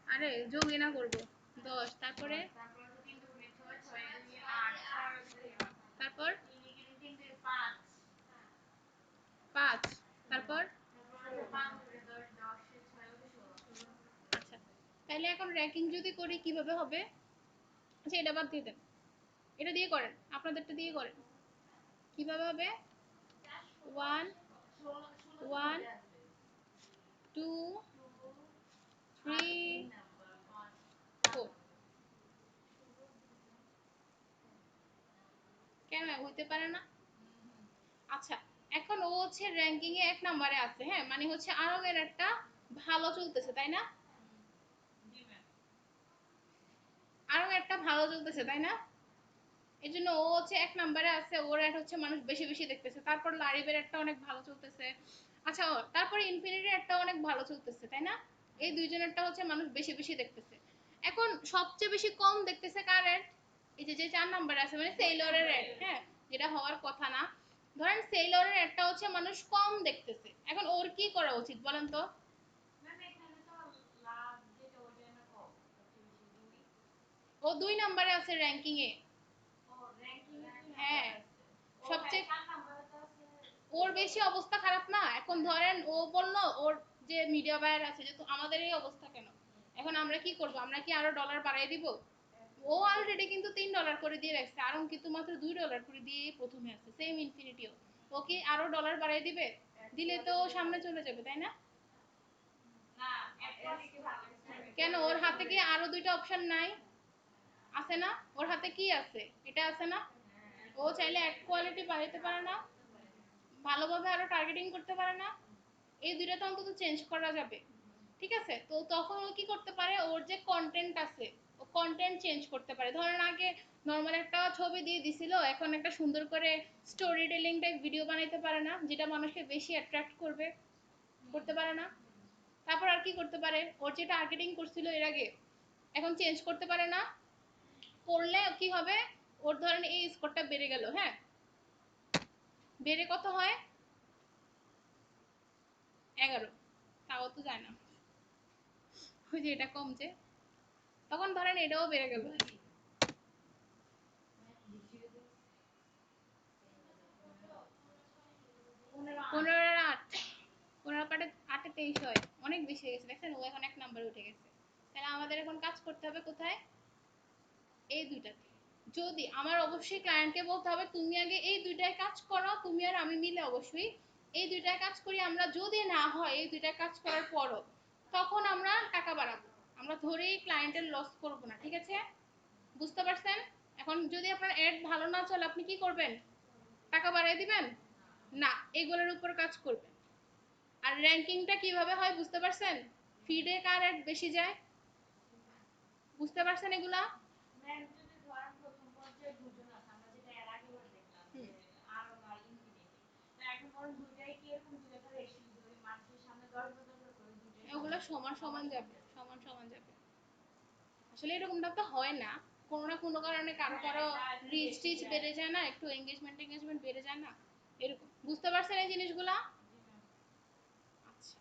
আরে যোগই না করবো, 10, তারপরে তারপর 5, তারপর আচ্ছা, তাহলে এখন র্যাঙ্কিং যদি করি কিভাবে হবে? আচ্ছা, এটা বাদ দিয়ে দেন, এটা দিয়ে করেন, আপনাদেরটা দিয়ে করেন। কিভাবে হবে? 1 1 2 3 4। কেন হইতে পারে না? আচ্ছা, এখন ও হচ্ছে র্যাঙ্কিং এ 1 নম্বরে আছে, হ্যাঁ, মানে হচ্ছে আরবের একটা ভালো চলতেছে, তাই না? আরো একটা ভালো চলতেছে, তাই না? এই জন্য ও হচ্ছে 1 নম্বরে আছে, ওর অ্যাড হচ্ছে মানুষ বেশি বেশি দেখতেছে। তারপর লারিবের একটা অনেক ভালো চলতেছে। আচ্ছা, তারপরে ইনফিনিটির একটা অনেক ভালো চলতেছে, তাই না? এই দুইজনেরটা হচ্ছে মানুষ বেশি বেশি দেখতেছে। এখন সবচেয়ে বেশি কম দেখতেছে কার অ্যাড? এই যে যে 4 নম্বরে আছে, মানে সেইলরের অ্যাড, হ্যাঁ, যেটা হওয়ার কথা না। ধরেন সেইলরের অ্যাডটা হচ্ছে মানুষ কম দেখতেছে, এখন ওর কি করা উচিত বলেন তো? ও 2 নম্বরে আছে র্যাঙ্কিং এ। হ্যাঁ, সবচেয়ে ওর বেশি অবস্থা খারাপ না। এখন ধরেন ও বললো ওর যে মিডিয়া বায়ার আছে যে তো আমাদের এই অবস্থা কেন, এখন আমরা কি করব? আমরা কি আরো ডলার বাড়াই দিব? ও অলরেডি কিন্তু $3 করে দিয়ে রাখছে, আর কিন্তু মাত্র $2 করে দিয়ে প্রথমে আছে, সেম ইনফিনিটিও। ও কি আরো ডলার বাড়াই দিবে? দিলে তো সামনে চলে যাবে, তাই না? কেন, ওর হাতে কি আরো 2টা অপশন নাই? আছে না? ওর হাতে কি আছে? এটা আছে না? ও চাইলে অ্যাড কোয়ালিটি বাড়াতে পারে না? ভালোভাবে আরো টার্গেটিং করতে পারে না? এই দুইটা তো অন্তত চেঞ্জ করা যাবে। ঠিক আছে, তো তখন ও কি করতে পারে? ওর যে কন্টেন্ট আছে, ও কন্টেন্ট চেঞ্জ করতে পারে। ধরেন আগে নর্মাল একটা ছবি দিয়ে দিছিল, এখন একটা সুন্দর করে স্টোরি টেলিং টাইপ ভিডিও বানাইতে পারে না, যেটা মানুষকে বেশি অ্যাট্রাক্ট করবে? করতে পারে না? তারপর আর কি করতে পারে? ওর যে টার্গেটিং করছিল এর আগে, এখন চেঞ্জ করতে পারে না? করলে কি হবে? ওর ধরেন এই স্কোরটা বেড়ে গেল, হ্যাঁ, বেড়ে কত হয়? 11। তাও তো যায় না, ওই যে এটা কমছে, তখন ধরেন এটাও বেড়ে গেল। 15 আর 8, 15 কাটে 8-এ 23 হয়, অনেক বেশি হয়ে গেছে, দেখছেন? ও এখন 1 নম্বরে উঠে গেছে। তাহলে আমাদের এখন কাজ করতে হবে কোথায়? এই দুইটাতে। যদি আমার অবশ্যই ক্লায়েন্টকে বলতে হবে তুমি আগে এই দুইটায় কাজ করো, তুমি আর আমি মিলে অবশ্যই এই দুইটায় কাজ করি আমরা, যদি না হয় এই দুইটায় কাজ করার পরও, তখন আমরা টাকা বাড়াবো। আমরা ধরেই ক্লায়েন্টের লস করব না, ঠিক আছে? বুঝতে পারছেন? এখন যদি আপনার অ্যাড ভালো না চলে আপনি কি করবেন? টাকা বাড়াই দিবেন? না, এগুলোর উপর কাজ করবেন। আর র্যাঙ্কিংটা কিভাবে হয় বুঝতে পারছেন? ফিডে কার অ্যাড বেশি যায়, বুঝতে পারছেন এগুলা? ওগুলো সমান সমান যাবে, সমান সমান যাবে। আসলে এরকমটা তো হয় না, কোনো না কোনো কারণে কারো কারো রিচ টিচ বেড়ে যায় না, একটু এঙ্গেজমেন্ট এঙ্গেজমেন্ট বেড়ে যায় না, এরকম। বুঝতে পারছেন এই জিনিসগুলা? আচ্ছা,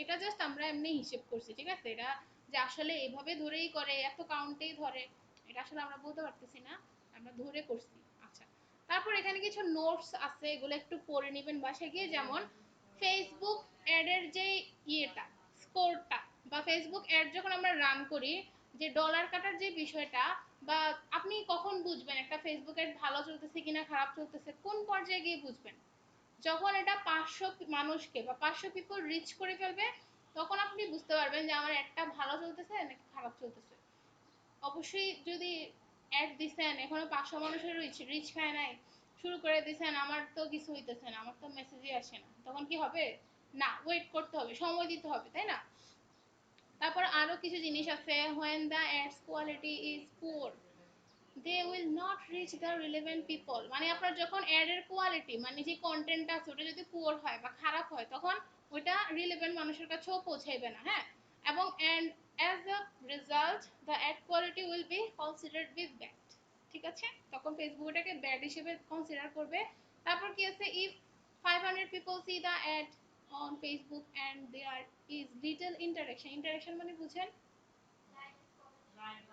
এটা জাস্ট আমরা এমনি হিসেব করছি, ঠিক আছে? এটা যে আসলে এভাবে ধরেই করে, এত কাউন্টেই ধরে, এটা আসলে আমরা বলতে পারতেছি না, আমরা ধরে করছি। আচ্ছা, তারপর এখানে কিছু নোটস আছে, এগুলো একটু পড়ে নেবেন বাসায় গিয়ে। যেমন ফেসবুক অ্যাডের যে ইয়েটা, স্কোরটা, বা ফেসবুক অ্যাড যখন আমরা রান করি, যে ডলার কাটার যে বিষয়টা, বা আপনি কখন বুঝবেন একটা ফেসবুক অ্যাড ভালো চলতেছে কিনা খারাপ চলতেছে, কোন পর্যায়ে গিয়ে বুঝবেন? যখন এটা 500 মানুষকে বা 500 পিপল রিচ করে ফেলবে, তখন আপনি বুঝতে পারবেন যে আমার একটা ভালো চলতেছে নাকি খারাপ চলতেছে। অবশ্যই যদি অ্যাড দিছেন এখনো 500 মানুষের রিচ রিচ খায় নাই, শুরু করে দিছেন, আমার তো কিছু হইতেছে না, আমার তো মেসেজই আসে না, তখন কি হবে? না, ওয়েট করতে হবে, সময় দিতে হবে, তাই না? তারপর আরো কিছু জিনিস আছে, when the ads quality is poor they will not reach the relevant people, মানে আপনার যখন অ্যাড এর কোয়ালিটি, মানে যে কন্টেন্টটা আছে ওটা যদি পুয়ার হয় বা খারাপ হয়, তখন ওটা রিলেভেন্ট মানুষের কাছেও পৌঁছাইবে না, হ্যাঁ। এবং and as a result the ad quality will be considered with bad, ঠিক আছে? তখন ফেসবুক এটাকে ব্যাড হিসেবে কনসিডার করবে। তারপর কি আছে, if 500 people see the ad on Facebook and there is little interaction, interaction মানে বুঝেন?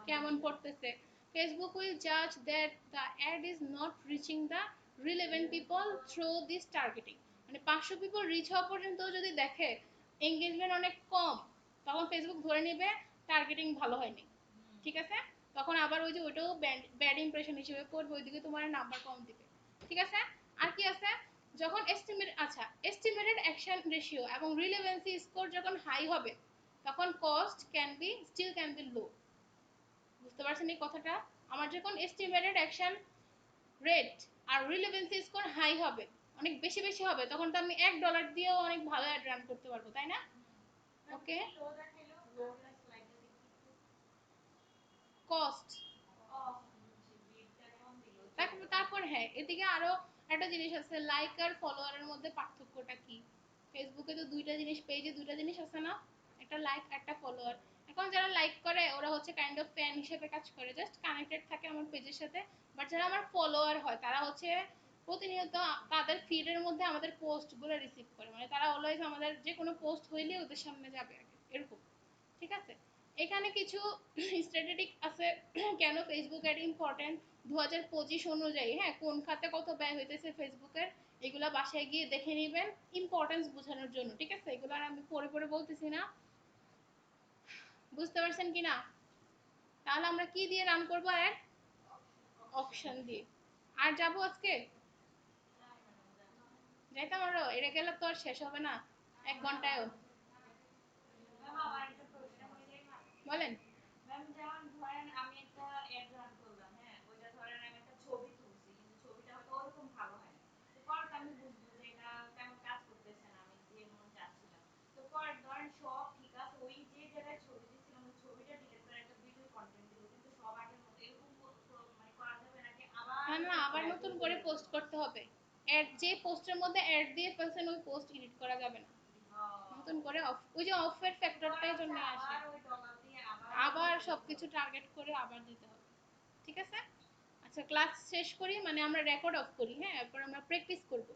কেমন পড়তেছে? Facebook will judge that the ad is not reaching the relevant people through this targeting. মানে 500 পিপল রিচ হওয়া পর্যন্ত যদি দেখে এঙ্গেজমেন্ট অনেক কম, তখন ফেসবুক ধরে নেবে টার্গেটিং ভালো হয়নি, ঠিক আছে? তখন আবার ওই যে ওইটাও ব্যাড ইমপ্রেশন হিসেবে পড়বে, ওইদিকে তোমার নাম্বার কম দিবে, ঠিক আছে? আর কি আছে, যখন এস্টিমেটেড অ্যাকশন রেশিও এবং রিলেভেন্সি স্কোর যখন হাই হবে, তখন কস্ট ক্যান বি লো। বুঝতে পারছেন এই কথাটা? আমার যখন এস্টিমেটেড অ্যাকশন রেট আর রিলেভেন্সি স্কোর হাই হবে, অনেক বেশি বেশি হবে, তখন তো আমি $1 দিয়েও অনেক ভালো অ্যাড রান করতে পারবো, তাই না? ওকে, কস্ট। তারপর হ্যাঁ, এদিকে আরো একটা জিনিস আছে, লাইক আর ফলোয়ারের মধ্যে পার্থক্যটা কি? ফেসবুকে তো দুইটা জিনিস, পেজে দুইটা জিনিস আছে না, একটা লাইক একটা ফলোয়ার। এখন যারা লাইক করে ওরা হচ্ছে কাইন্ড অফ ফ্যান হিসেবে কাজ করে, জাস্ট কানেক্টেড থাকে আমার পেজের সাথে। বাট যারা আমার ফলোয়ার হয় তারা হচ্ছে প্রতিনিয়ত তাদের ফিডের মধ্যে আমাদের পোস্টগুলো রিসিভ করে, মানে তারা অলওয়েজ আমাদের যে কোনো পোস্ট হইলে ওদের সামনে যাবে আগে, এরকম, ঠিক আছে? এখানে কিছু স্ট্র্যাটেজিক আছে কেন ফেসবুক অ্যাড ইম্পর্টেন্ট 2025 অনুযায়ী, হ্যাঁ, কোন খাতে কত ব্যয় হইতেছে ফেসবুকের, এগুলা বাসায় গিয়ে দেখে নেবেন ইম্পর্টেন্স বোঝানোর জন্য, ঠিক আছে? এগুলো আর আমি পড়ে পড়ে বলতেছি না, বুঝতে পারছেন কি না? তাহলে আমরা কি দিয়ে রান করবো অ্যাড? অপশন দিয়ে। আর যাবো আজকে? যাইতাম আরো, এটা গেলে তো আর শেষ হবে না 1 ঘন্টায়ও। বলেন।
ম্যাম যেমন ধরেন আমি একটা অ্যাড রান করলাম, হ্যাঁ, ওইটা ধরেন আমি একটা ছবি তুলছি কিন্তু ছবিটা হয়তো ওরকম ভালো হয় না। তো পরে তো আমি বুঝবো যে এটা তেমন কাজ করতেছে না আমি যেমন চাচ্ছিলাম। তো পরে ধরেন সব ঠিক আছে, ওই যে জায়গায় ছবি দিয়েছিলাম ওই ছবিটা ডিলিট করে একটা ভিডিও কন্টেন্ট দিব, কিন্তু সব আগের মতো এরকম মানে করা যাবে নাকি আবার
না না,
ওই
আবার নতুন করে পোস্ট করতে হবে। অ্যাড যে পোস্টের মধ্যে অ্যাড দিয়ে ফেলছেন ওই পোস্ট এডিট করা যাবে না, নতুন করে অফ, ওই যে অফের ফ্যাক্টরটাই জন্য আসে,
আবার ওই ডলার দিয়ে আবার
আবার
ওইটা দিতে
সবকিছু
হবে।
টার্গেট করে আবার দিতে হবে, ঠিক আছে? আচ্ছা, ক্লাস শেষ করি, মানে আমরা রেকর্ড অফ করি, হ্যাঁ, এরপর আমরা প্র্যাকটিস করব।